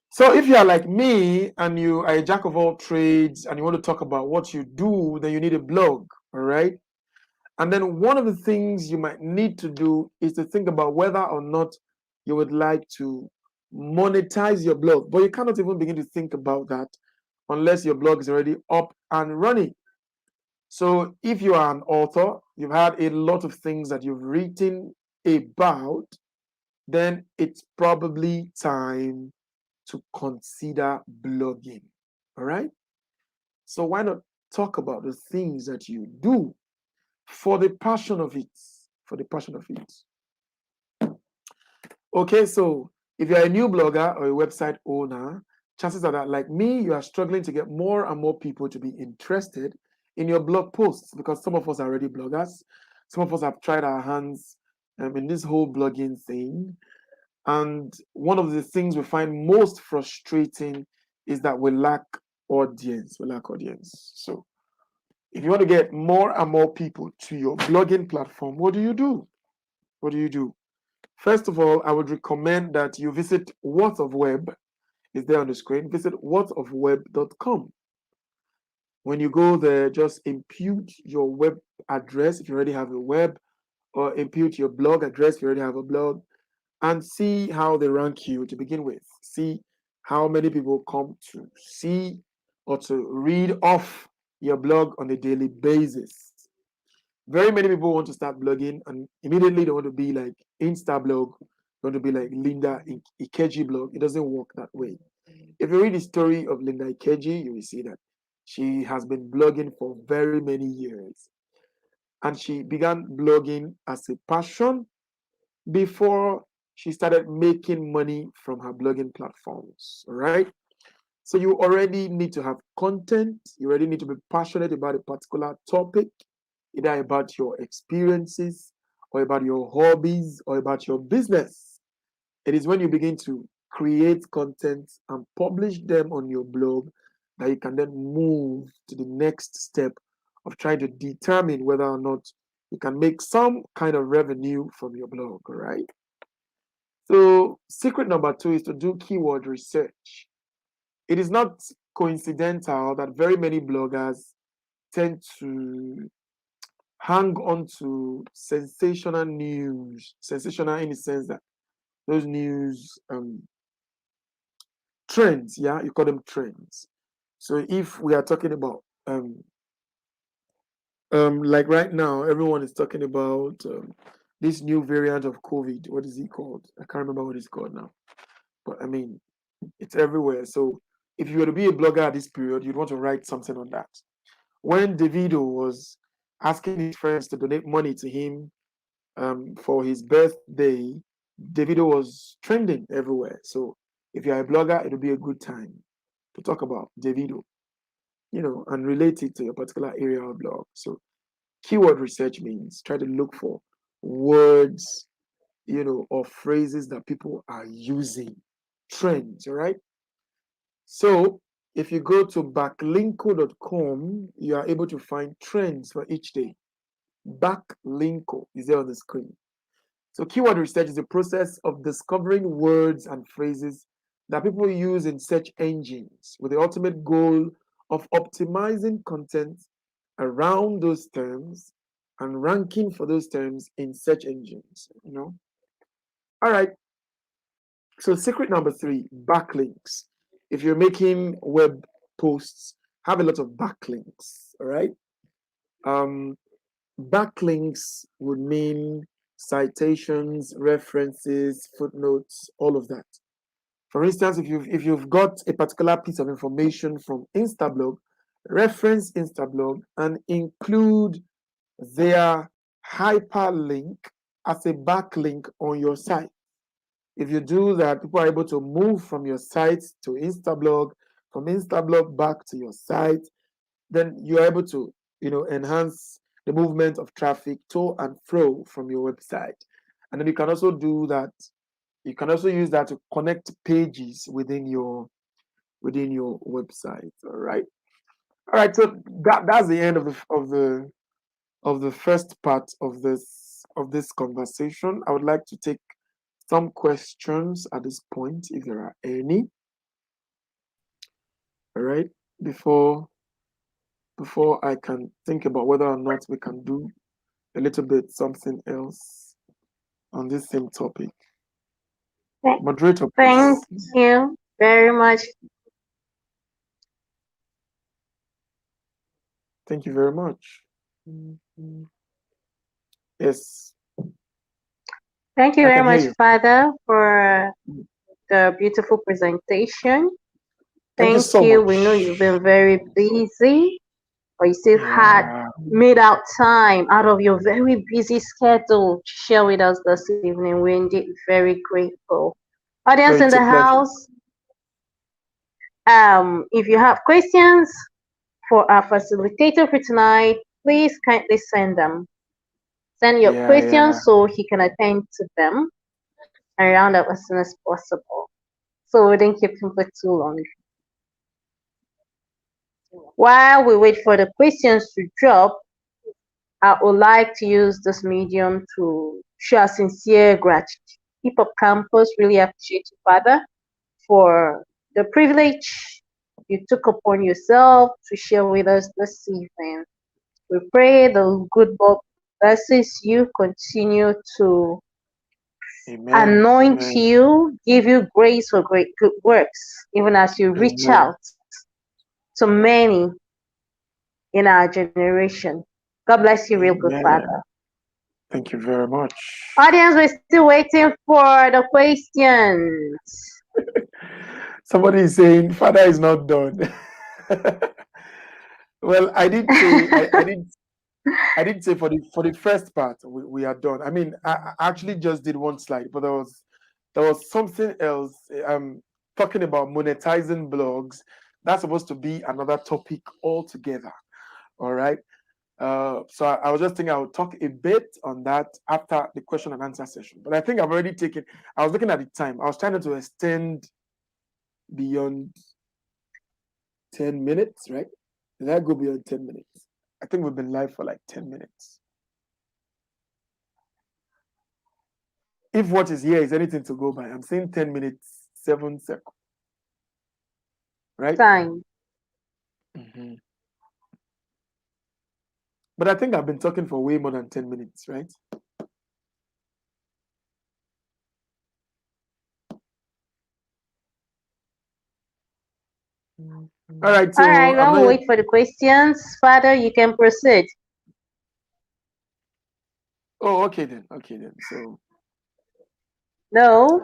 Speaker 2: So if you are like me and you are a jack of all trades and you want to talk about what you do, then you need a blog, all right? And then one of the things you might need to do is to think about whether or not you would like to monetize your blog. But you cannot even begin to think about that unless your blog is already up and running. So if you are an author, you've had a lot of things that you've written about, then it's probably time to consider blogging. All right? So why not talk about the things that you do for the passion of it? For the passion of it. Okay, so if you're a new blogger or a website owner, chances are that, like me, you are struggling to get more and more people to be interested in your blog posts because some of us are already bloggers. Some of us have tried our hands in this whole blogging thing. And one of the things we find most frustrating is that we lack audience. We lack audience. So if you want to get more and more people to your blogging platform, what do you do? What do you do? First of all, I would recommend that you visit What of Web. It's there on the screen. Visit whatofweb.com. When you go there, just impute your web address if you already have a web, or impute your blog address if you already have a blog, and see how they rank you to begin with. See how many people come to see or to read off your blog on a daily basis. Very many people want to start blogging and immediately they want to be like Instablog, they want to be like Linda Ikeji blog. It doesn't work that way. If you read the story of Linda Ikeji, you will see that she has been blogging for very many years. And she began blogging as a passion before she started making money from her blogging platforms. All right. So you already need to have content. You already need to be passionate about a particular topic, either about your experiences or about your hobbies or about your business. It is when you begin to create content and publish them on your blog that you can then move to the next step of trying to determine whether or not you can make some kind of revenue from your blog, all right? So, secret number 2 is to do keyword research. It is not coincidental that very many bloggers tend to hang on to sensational news, sensational in the sense that those news trends, yeah, you call them trends. So if we are talking about like right now, everyone is talking about this new variant of COVID. What is it called? I can't remember what it's called now. But I mean, it's everywhere. So if you were to be a blogger at this period, you'd want to write something on that. When Davido was asking his friends to donate money to him for his birthday, Davido was trending everywhere. So if you're a blogger, it'll be a good time to talk about Davido, and relate it to your particular area of blog. So keyword research means try to look for words, or phrases that people are using, trends, all right? So if you go to backlinko.com, you are able to find trends for each day. Backlinko is there on the screen. So keyword research is the process of discovering words and phrases that people use in search engines with the ultimate goal of optimizing content around those terms and ranking for those terms in search engines. All right. So secret number 3, backlinks. If you're making web posts, have a lot of backlinks. All right. Um, Backlinks would mean citations, references, footnotes, all of that. For instance, if you've got a particular piece of information from Instablog, reference Instablog and include their hyperlink as a backlink on your site. If you do that, people are able to move from your site to Instablog, from Instablog back to your site. Then you're able to, enhance the movement of traffic to and fro from your website. And then you can also do that. You can also use that to connect pages within your website. All right. All right. So that's the end of the first part of this conversation. I would like to take some questions at this point, if there are any. all right, before I can think about whether or not we can do a little bit something else on this same topic. Moderator,
Speaker 1: Thank
Speaker 2: please.
Speaker 1: you very much.
Speaker 2: Thank you very much. Yes,
Speaker 1: Thank you
Speaker 2: I
Speaker 1: very
Speaker 2: can hear
Speaker 1: much,
Speaker 2: you.
Speaker 1: Father, for the beautiful presentation.
Speaker 2: Thank you
Speaker 1: Thank
Speaker 2: so
Speaker 1: you. We know
Speaker 2: much.
Speaker 1: you've been very busy, but you still had
Speaker 2: Yeah,
Speaker 1: made out time out of your very busy schedule to share with us this evening. We're indeed very grateful.
Speaker 2: no,
Speaker 1: Audience in
Speaker 2: it's a
Speaker 1: the
Speaker 2: pleasure.
Speaker 1: house, if you have questions for our facilitator for tonight, please kindly send them. Send your
Speaker 2: Yeah, yeah.
Speaker 1: questions so he can attend to them and round up as soon as possible. So we didn't keep him for too long. While we wait for the questions to drop, I would like to use this medium to show our sincere gratitude. Hip Hop Campus really appreciate you, Father, for the privilege you took upon yourself to share with us this evening. We pray the good God blesses you, continue to
Speaker 2: Amen.
Speaker 1: anoint
Speaker 2: Amen.
Speaker 1: you, give you grace for great good works, even as you reach
Speaker 2: Amen.
Speaker 1: out to many in our generation. God bless you, real good
Speaker 2: Amen.
Speaker 1: Father.
Speaker 2: Thank you very much.
Speaker 1: Audience, we're still waiting for the questions.
Speaker 2: Somebody is saying, Father is not done. Well, I did say, I did say for the first part we are done. I mean, I actually just did one slide, but there was something else. Talking about monetizing blogs. That's supposed to be another topic altogether. All right. So I was just thinking I would talk a bit on that after the question and answer session. But I think I've already taken. I was looking at the time. I was trying to extend beyond 10 minutes, right? Did I go beyond 10 minutes? I think we've been live for like 10 minutes. If what is here is anything to go by, I'm saying 10 minutes, 7 seconds, right?
Speaker 1: Time.
Speaker 2: Mm-hmm. But I think I've been talking for way more than 10 minutes, right? All right,
Speaker 1: All
Speaker 2: so
Speaker 1: right,
Speaker 2: I'm
Speaker 1: while
Speaker 2: not.
Speaker 1: we wait for the questions, Father, you can proceed.
Speaker 2: Oh, okay then. Okay then. So,
Speaker 1: No,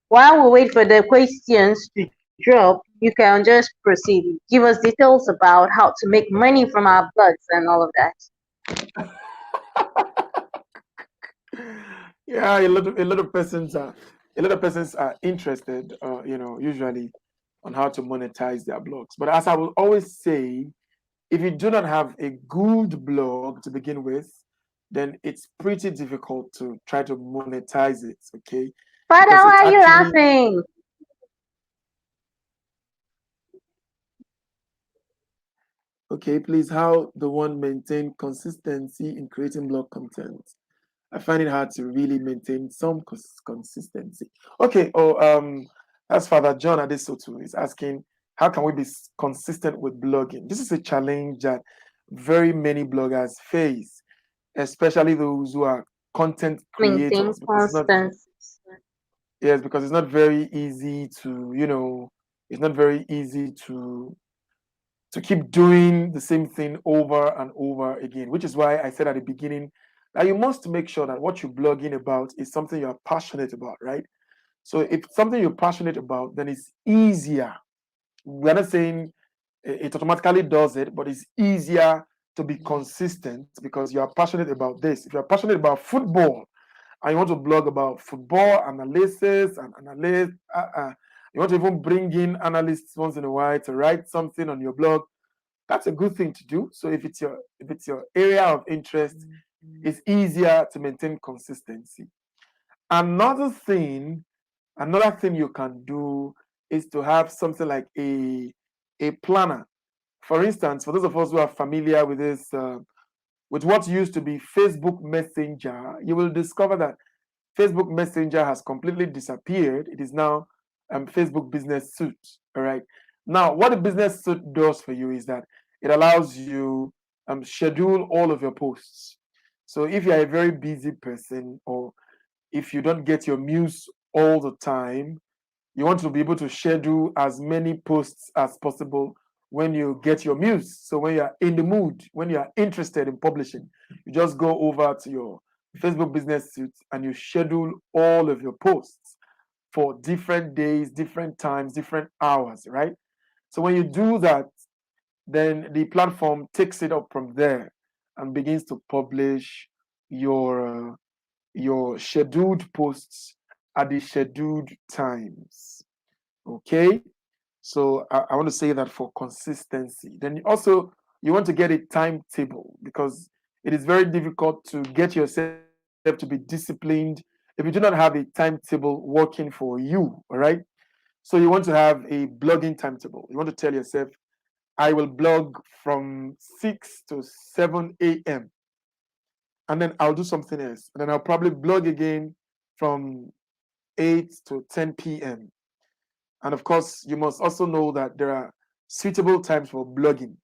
Speaker 1: while we wait for the questions to drop, you can just proceed. Give us details about how to make money from our blogs and all of that.
Speaker 2: yeah, a lot of persons are interested, usually on how to monetize their blogs. But as I will always say, if you do not have a good blog to begin with, then it's pretty difficult to try to monetize it, okay?
Speaker 1: Father,
Speaker 2: Because
Speaker 1: why
Speaker 2: it's
Speaker 1: are you
Speaker 2: actually
Speaker 1: laughing?
Speaker 2: okay. Please, how the one maintain consistency in creating blog content? I find it hard to really maintain some consistency. Okay. That's Father John Adesotu is asking, how can we be consistent with blogging? This is a challenge that very many bloggers face, especially those who are content
Speaker 1: Maintain
Speaker 2: creators, because it's not
Speaker 1: constancy.
Speaker 2: yes, because it's not very easy to it's not very easy to keep doing the same thing over and over again, which is why I said at the beginning that you must make sure that what you're blogging about is something you're passionate about, right? So if it's something you're passionate about, then it's easier. We're not saying it automatically does it, but it's easier to be consistent because you're passionate about this. If you're passionate about football and you want to blog about football analysis and analyst, you want to even bring in analysts once in a while to write something on your blog, that's a good thing to do. So if it's your area of interest, it's easier to maintain consistency. Another thing, another thing you can do is to have something like a planner. For instance, for those of us who are familiar with this, with what used to be Facebook Messenger, you will discover that Facebook Messenger has completely disappeared. It is now Facebook Business Suite. All right. Now, what the business suite does for you is that it allows you schedule all of your posts. So if you're a very busy person, or if you don't get your muse all the time, you want to be able to schedule as many posts as possible when you get your muse. So when you're in the mood, when you're interested in publishing, you just go over to your Facebook business suite and you schedule all of your posts for different days, different times, different hours, right? So when you do that, then the platform takes it up from there and begins to publish your scheduled posts at the scheduled times. Okay, so I want to say that for consistency. Then also you want to get a timetable, because it is very difficult to get yourself to be disciplined if you do not have a timetable working for you. All right. So you want to have a blogging timetable. You want to tell yourself, I will blog from 6 to 7 a.m. and then I'll do something else. And then I'll probably blog again from 8 to 10 p.m. And of course, you must also know that there are suitable times for blogging.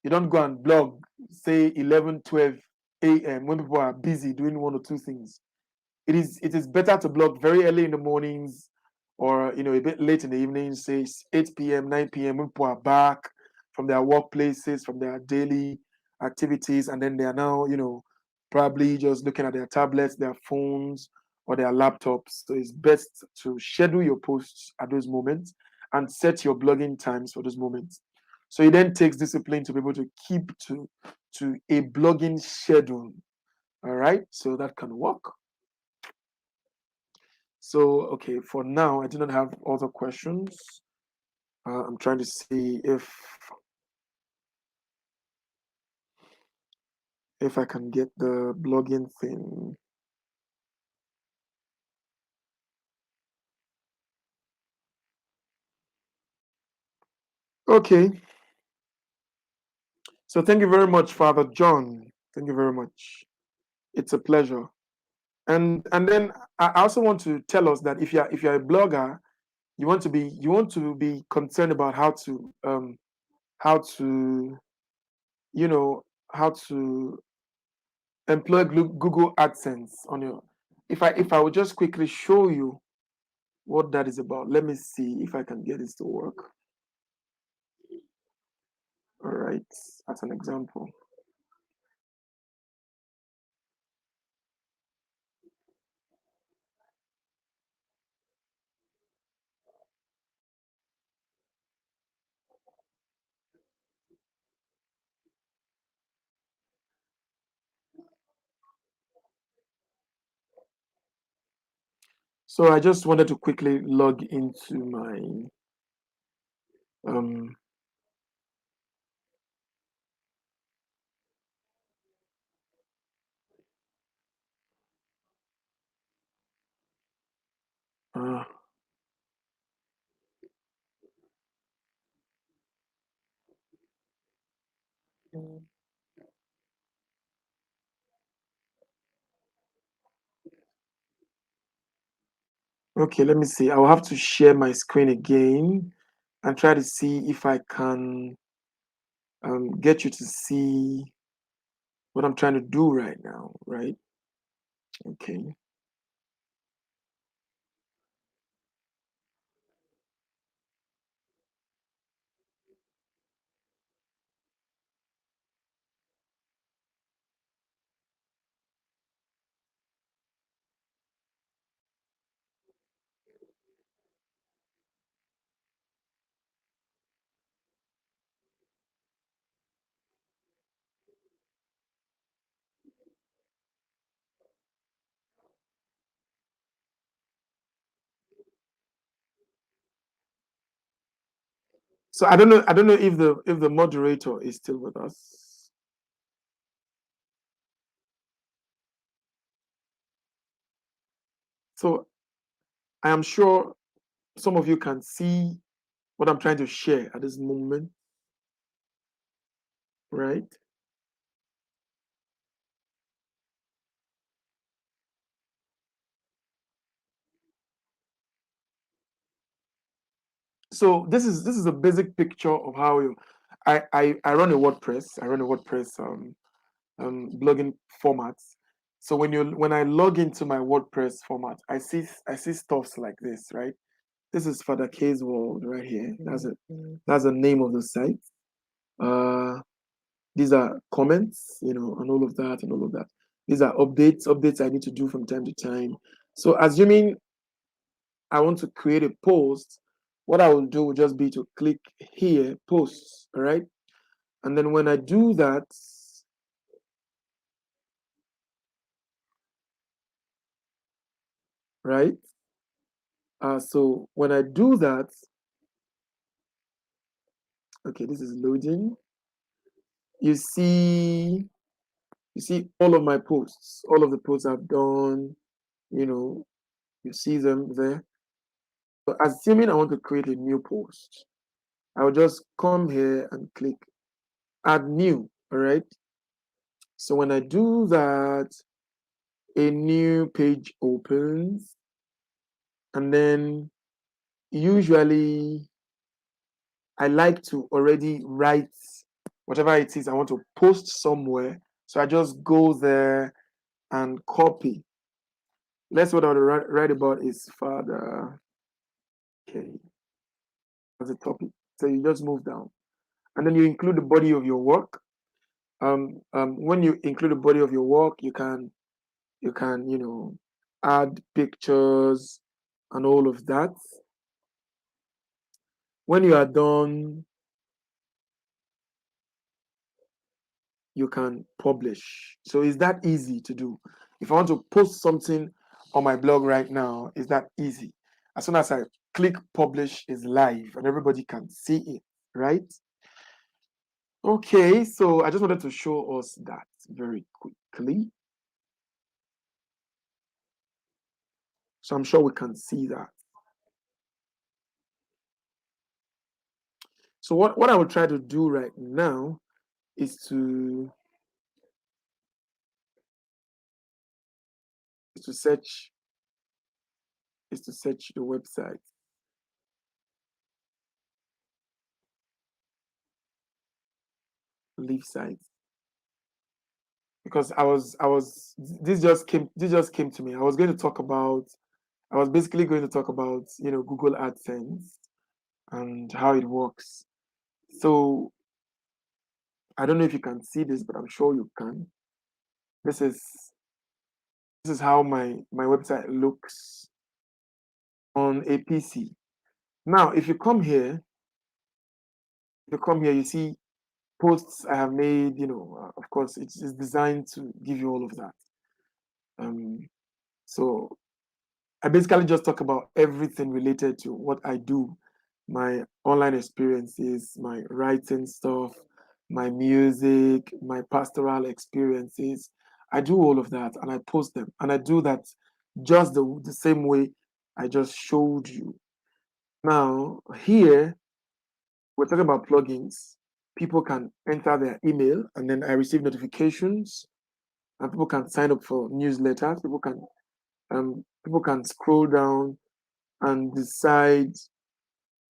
Speaker 2: You don't go and blog, say 11, 12 a.m. when people are busy doing one or two things. It is better to blog very early in the mornings, or a bit late in the evening, say 8 p.m., 9 p.m. when people are back from their workplaces, from their daily activities, and then they are now, probably just looking at their tablets, their phones, or their laptops. So it's best to schedule your posts at those moments and set your blogging times for those moments. So it then takes discipline to be able to keep to a blogging schedule. All right, so that can work. So, okay, for now, I do not have other questions. I'm trying to see if I can get the blogging thing. Okay. So thank you very much, Father John. Thank you very much. It's a pleasure. And then I also want to tell us that if you're a blogger, you want to be concerned about how to you know how to employ Google AdSense on your. If I would just quickly show you what that is about. Let me see if I can get this to work. All right, as an example. So I just wanted to quickly log into my um uh, okay, let me see. I'll have to share my screen again and try to see if I can get you to see what I'm trying to do right now, right? Okay. So I don't know if the moderator is still with us. So I am sure some of you can see what I'm trying to share at this moment, right? So this is a basic picture of how I run a WordPress. I run a WordPress blogging format. So when I log into my WordPress format, I see stuffs like this, right? This is Father K's World right here. That's the name of the site. Uh, these are comments, and all of that and all of that. These are updates I need to do from time to time. So assuming I want to create a post, what I will do will just be to click here, posts, all right? And then when I do that, right? So when I do that, okay, this is loading. You see, all of my posts, all of the posts I've done, you know, you see them there. So assuming I want to create a new post, I'll just come here and click add new, all right? So when I do that, a new page opens, and then usually I like to already write whatever it is I want to post somewhere. So I just go there and copy. Let's what I want to write about is father. Okay, as a topic. So you just move down, and then you include the body of your work. When you include the body of your work, you can add pictures and all of that. When you are done, you can publish. So is that easy to do? If I want to post something on my blog right now, is that easy? As soon as I click publish, is live and everybody can see it, right? Okay, so I just wanted to show us that very quickly. So I'm sure we can see that. So what I will try to do right now is to search the website, leave sites, because I was this just came to me. I was basically going to talk about Google AdSense and how it works. So I don't know if you can see this, but I'm sure you can. This is how my website looks on a PC. Now, if you come here, you see posts I have made. Of course, it's designed to give you all of that. So I basically just talk about everything related to what I do, my online experiences, my writing stuff, my music, my pastoral experiences. I do all of that and I post them. And I do that just the same way I just showed you. Now, here, we're talking about plugins. People can enter their email and then I receive notifications, and people can sign up for newsletters. People can scroll down and decide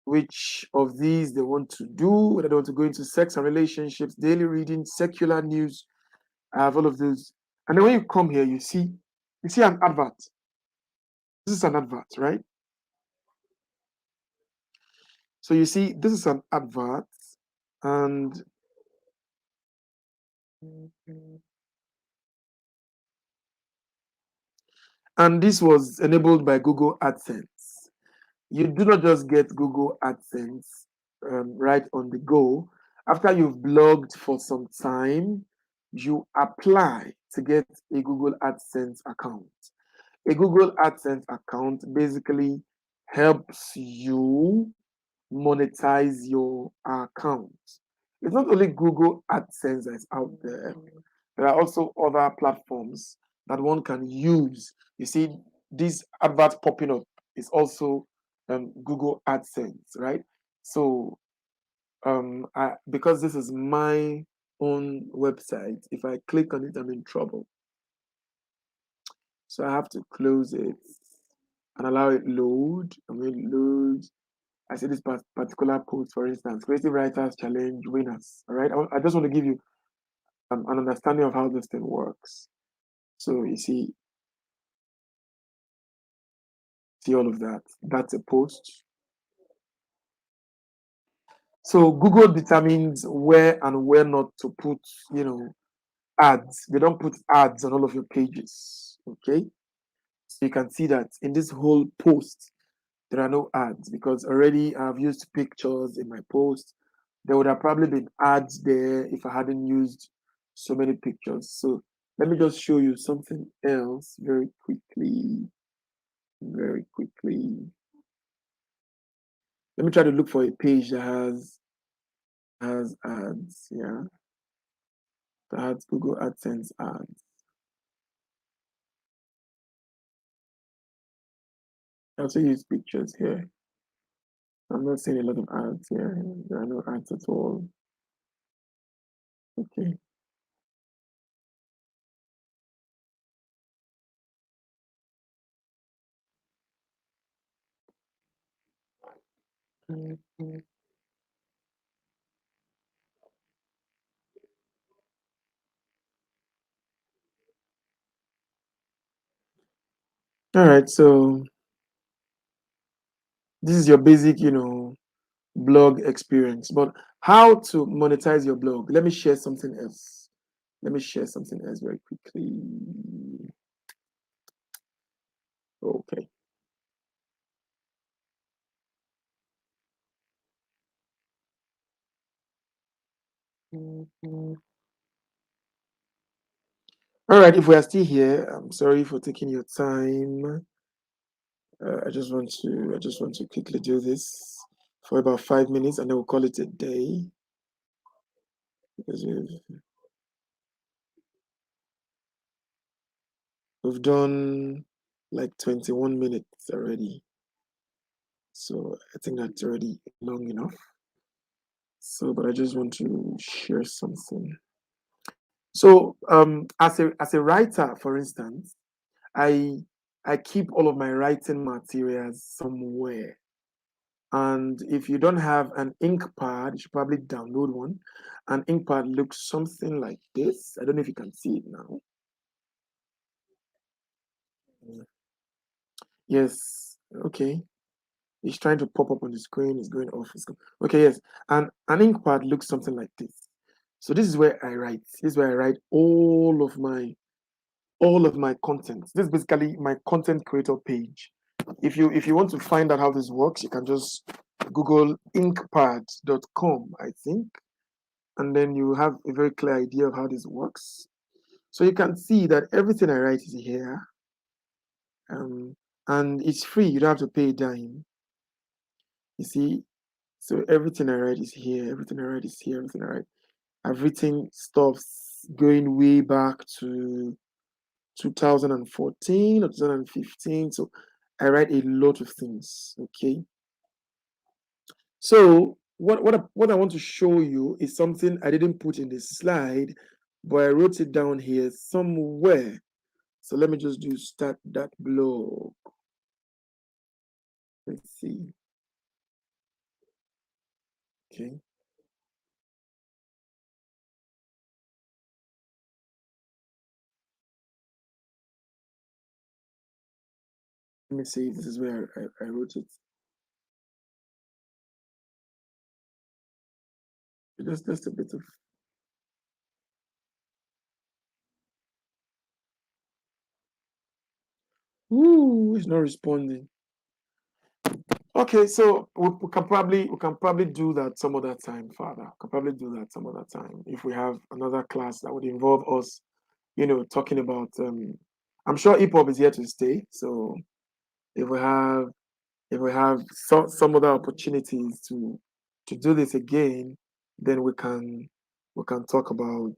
Speaker 2: which of these they want to do, whether they want to go into sex and relationships, daily reading, secular news. I have all of those. And then when you come here, you see an advert. This is an advert, right? So you see, this is an advert, and this was enabled by Google AdSense. You do not just get Google AdSense right on the go. After you've blogged for some time, you apply to get a Google AdSense account. A Google AdSense account basically helps you monetize your account. It's not only Google AdSense that's out there. There are also other platforms that one can use. You see, this advert popping up is also Google AdSense, right? So, because this is my own website, if I click on it, I'm in trouble. So I have to close it and allow it load. I'm going to load. I see this particular post, for instance, Creative Writers Challenge winners. All right, I just want to give you an understanding of how this thing works. So you see all of that. That's a post. So Google determines where and where not to put, ads. They don't put ads on all of your pages. Okay. So you can see that in this whole post, there are no ads because already I've used pictures in my post. There would have probably been ads there if I hadn't used so many pictures. So let me just show you something else very quickly. Very quickly. Let me try to look for a page that has ads. Yeah. That has Google AdSense ads. I also use pictures here. I'm not seeing a lot of ads here. There are no ads at all. Okay. All right, so this is your basic, blog experience. But how to monetize your blog? Let me share something else. Let me share something else very quickly. Okay. All right, if we are still here, I'm sorry for taking your time. I just want to quickly do this for about 5 minutes, and then we'll call it a day because we've done like 21 minutes already. So I think that's already long enough. So, but I just want to share something. So, as a writer, for instance, I I keep all of my writing materials somewhere. And if you don't have an ink pad, you should probably download one. An ink pad looks something like this. I don't know if you can see it now. Yes. Okay. It's trying to pop up on the screen. It's going off. Okay. Yes. And an ink pad looks something like this. So this is where I write. This is where I write all of my content. This is basically my content creator page. If you want to find out how this works, you can just Google inkpad.com, I think, and then you have a very clear idea of how this works. So you can see that everything I write is here, and it's free. You don't have to pay a dime. You see, so everything I write is here. Everything I write is here. Everything I write. I've written stuff going way back to 2014 or 2015. So I write a lot of things. Okay. So what I want to show you is something I didn't put in the slide, but I wrote it down here somewhere. So let me just do start that blog. Let's see. Okay. Let me see. This is where I wrote it. Just a bit of. Ooh, it's not responding. Okay, so we can probably do that some other time, Father. We can probably do that some other time if we have another class that would involve us, talking about. I'm sure hip hop is here to stay. So if we have some other opportunities to do this again, then we can talk about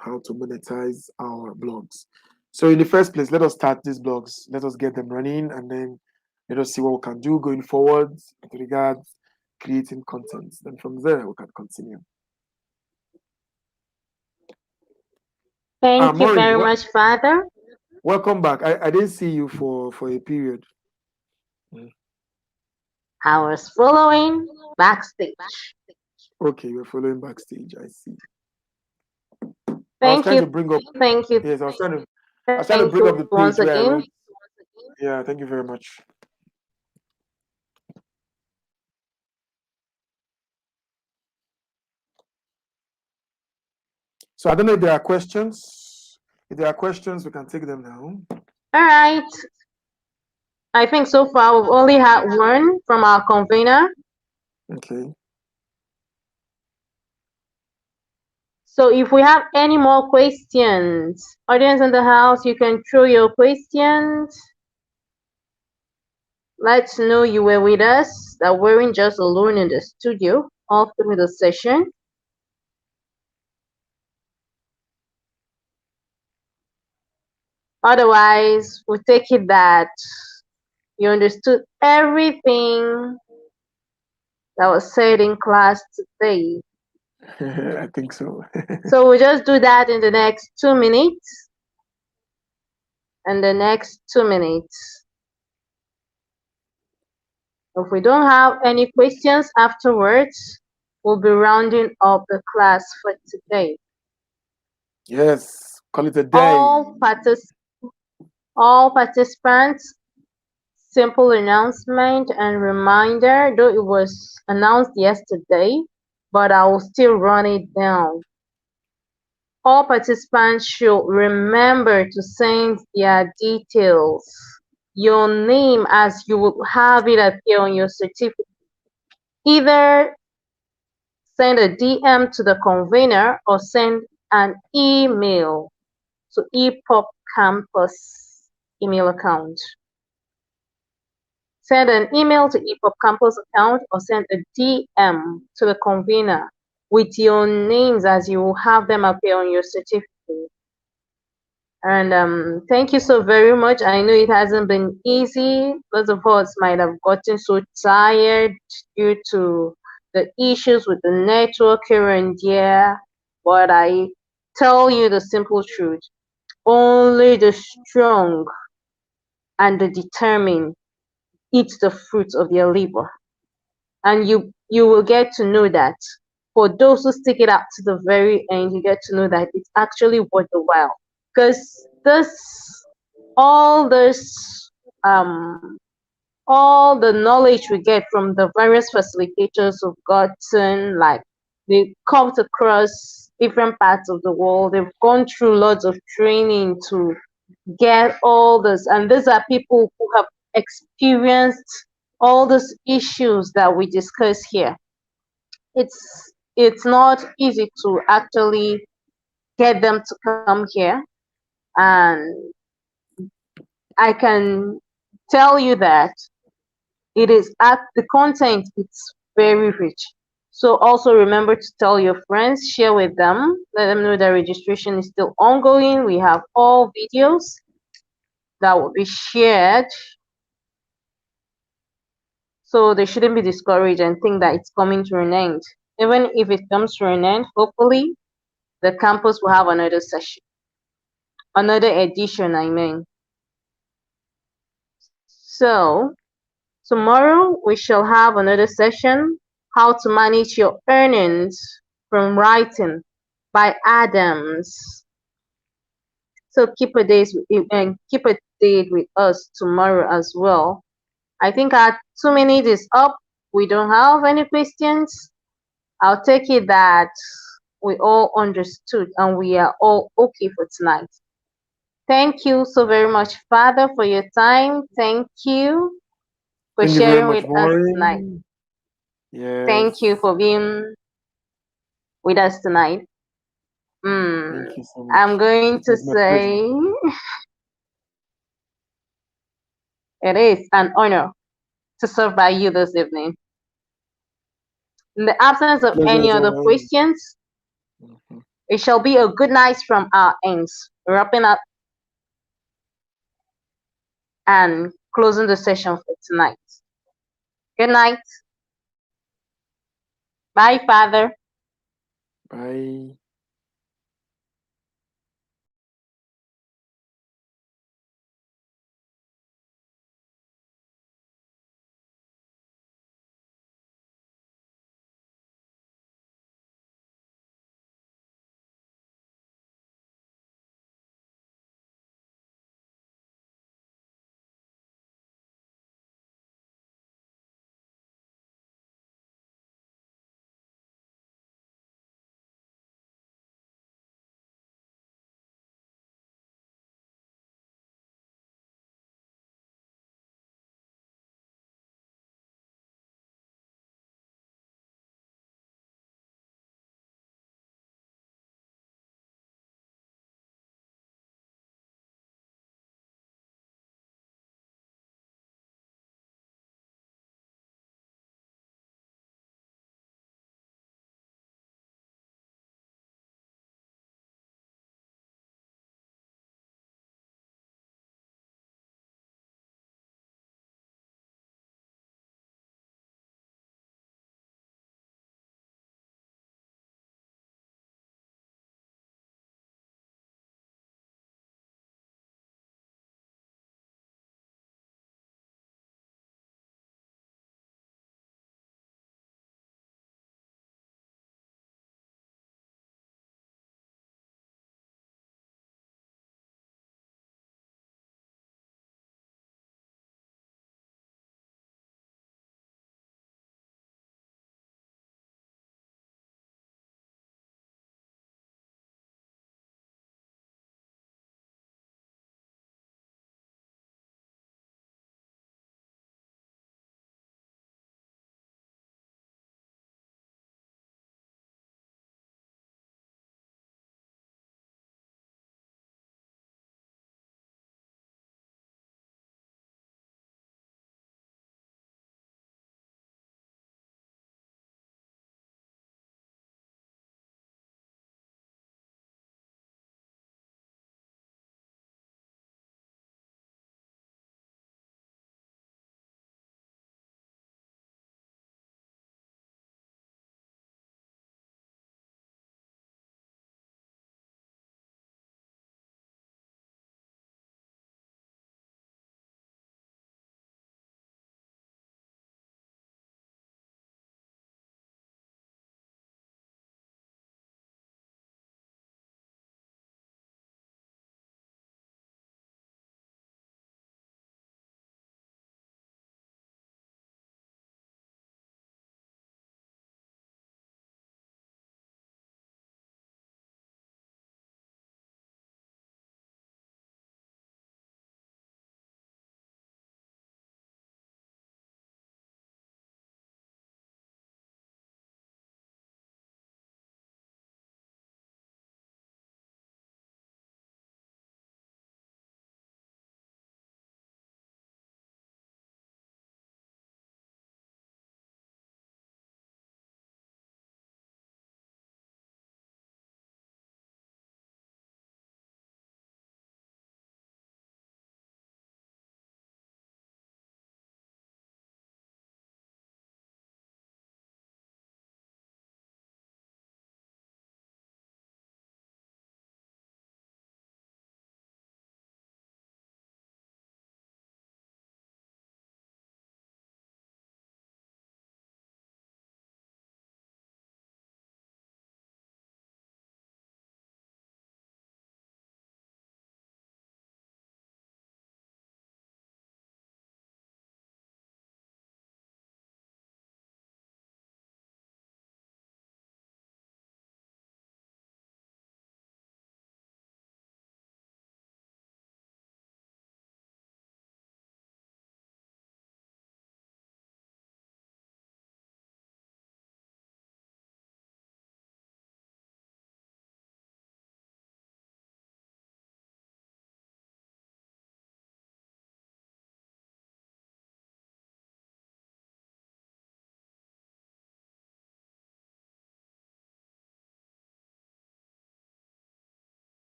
Speaker 2: how to monetize our blogs. So in the first place, let us start these blogs. Let us get them running, and then let us see what we can do going forward with regards creating content. Then from there we can continue.
Speaker 1: Thank you
Speaker 2: Maureen,
Speaker 1: very much, Father.
Speaker 2: welcome back. I didn't see you for a period. Mm.
Speaker 1: I was following backstage.
Speaker 2: Okay, you're following backstage. I see. I was
Speaker 1: Thank
Speaker 2: trying
Speaker 1: you,
Speaker 2: to bring up.
Speaker 1: thank you,
Speaker 2: Yes, I was trying to
Speaker 1: thank
Speaker 2: bring up
Speaker 1: you
Speaker 2: the
Speaker 1: once
Speaker 2: page where I
Speaker 1: again.
Speaker 2: wrote. Yeah, thank you very much. So I don't know if there are questions. If there are questions, we can take them now.
Speaker 1: All right. I think so far we've only had one from our convener.
Speaker 2: Okay.
Speaker 1: So if we have any more questions, audience in the house, you can throw your questions. Let's know you were with us, that we weren't just alone in the studio all through the session. Otherwise, we take it that you understood everything that was said in class today.
Speaker 2: I think so.
Speaker 1: So we'll just do that in the next 2 minutes. In the next 2 minutes. If we don't have any questions afterwards, we'll be rounding up the class for today.
Speaker 2: Yes, call it a day.
Speaker 1: All participants, simple announcement and reminder, though it was announced yesterday, but I will still run it down. All participants should remember to send their details, your name as you would have it appear on your certificate. Either send a DM to the convener or send an email to EPUB Campus email account. Send an email to EPUB Campus account or send a DM to the convener with your names as you will have them appear on your certificate. And thank you so very much. I know it hasn't been easy. Lots of us might have gotten so tired due to the issues with the network here and there. But I tell you the simple truth. Only the strong and the determined eat the fruits of their labor. And you will get to know that. For those who stick it out to the very end, you get to know that it's actually worth the while. Because all this all the knowledge we get from the various facilitators who've gotten, like, they come across different parts of the world, they've gone through lots of training to get all this, and these are people who have experienced all these issues that we discuss here. It's not easy to actually get them to come here, and I can tell you that it is at the content, it's very rich. So also remember to tell your friends, share with them, let them know that registration is still ongoing. We have all videos that will be shared, so they shouldn't be discouraged and think that it's coming to an end. Even if it comes to an end, hopefully the campus will have another session, another edition, I mean. So tomorrow we shall have another session, how to manage your earnings from writing, by Adams. So keep a date and keep a date with us tomorrow as well. I think our 2 minutes is up. We don't have any questions. I'll take it that we all understood and we are all okay for tonight. Thank you so very much, Father, for your time. Thank you for
Speaker 2: Thank you very
Speaker 1: sharing
Speaker 2: much,
Speaker 1: with us tonight.
Speaker 2: Maureen.
Speaker 1: Thank you
Speaker 2: Yes.
Speaker 1: for being with us tonight.
Speaker 2: Thank you so much.
Speaker 1: I'm going
Speaker 2: It
Speaker 1: to
Speaker 2: was my pleasure.
Speaker 1: say it is an honor to serve by you this evening. In the absence of
Speaker 2: Pleasure
Speaker 1: any
Speaker 2: is all
Speaker 1: other
Speaker 2: mine.
Speaker 1: questions,
Speaker 2: Mhm.
Speaker 1: it shall be a good night from our ends, wrapping up and closing the session for tonight. Good night. Bye, Father.
Speaker 2: Bye.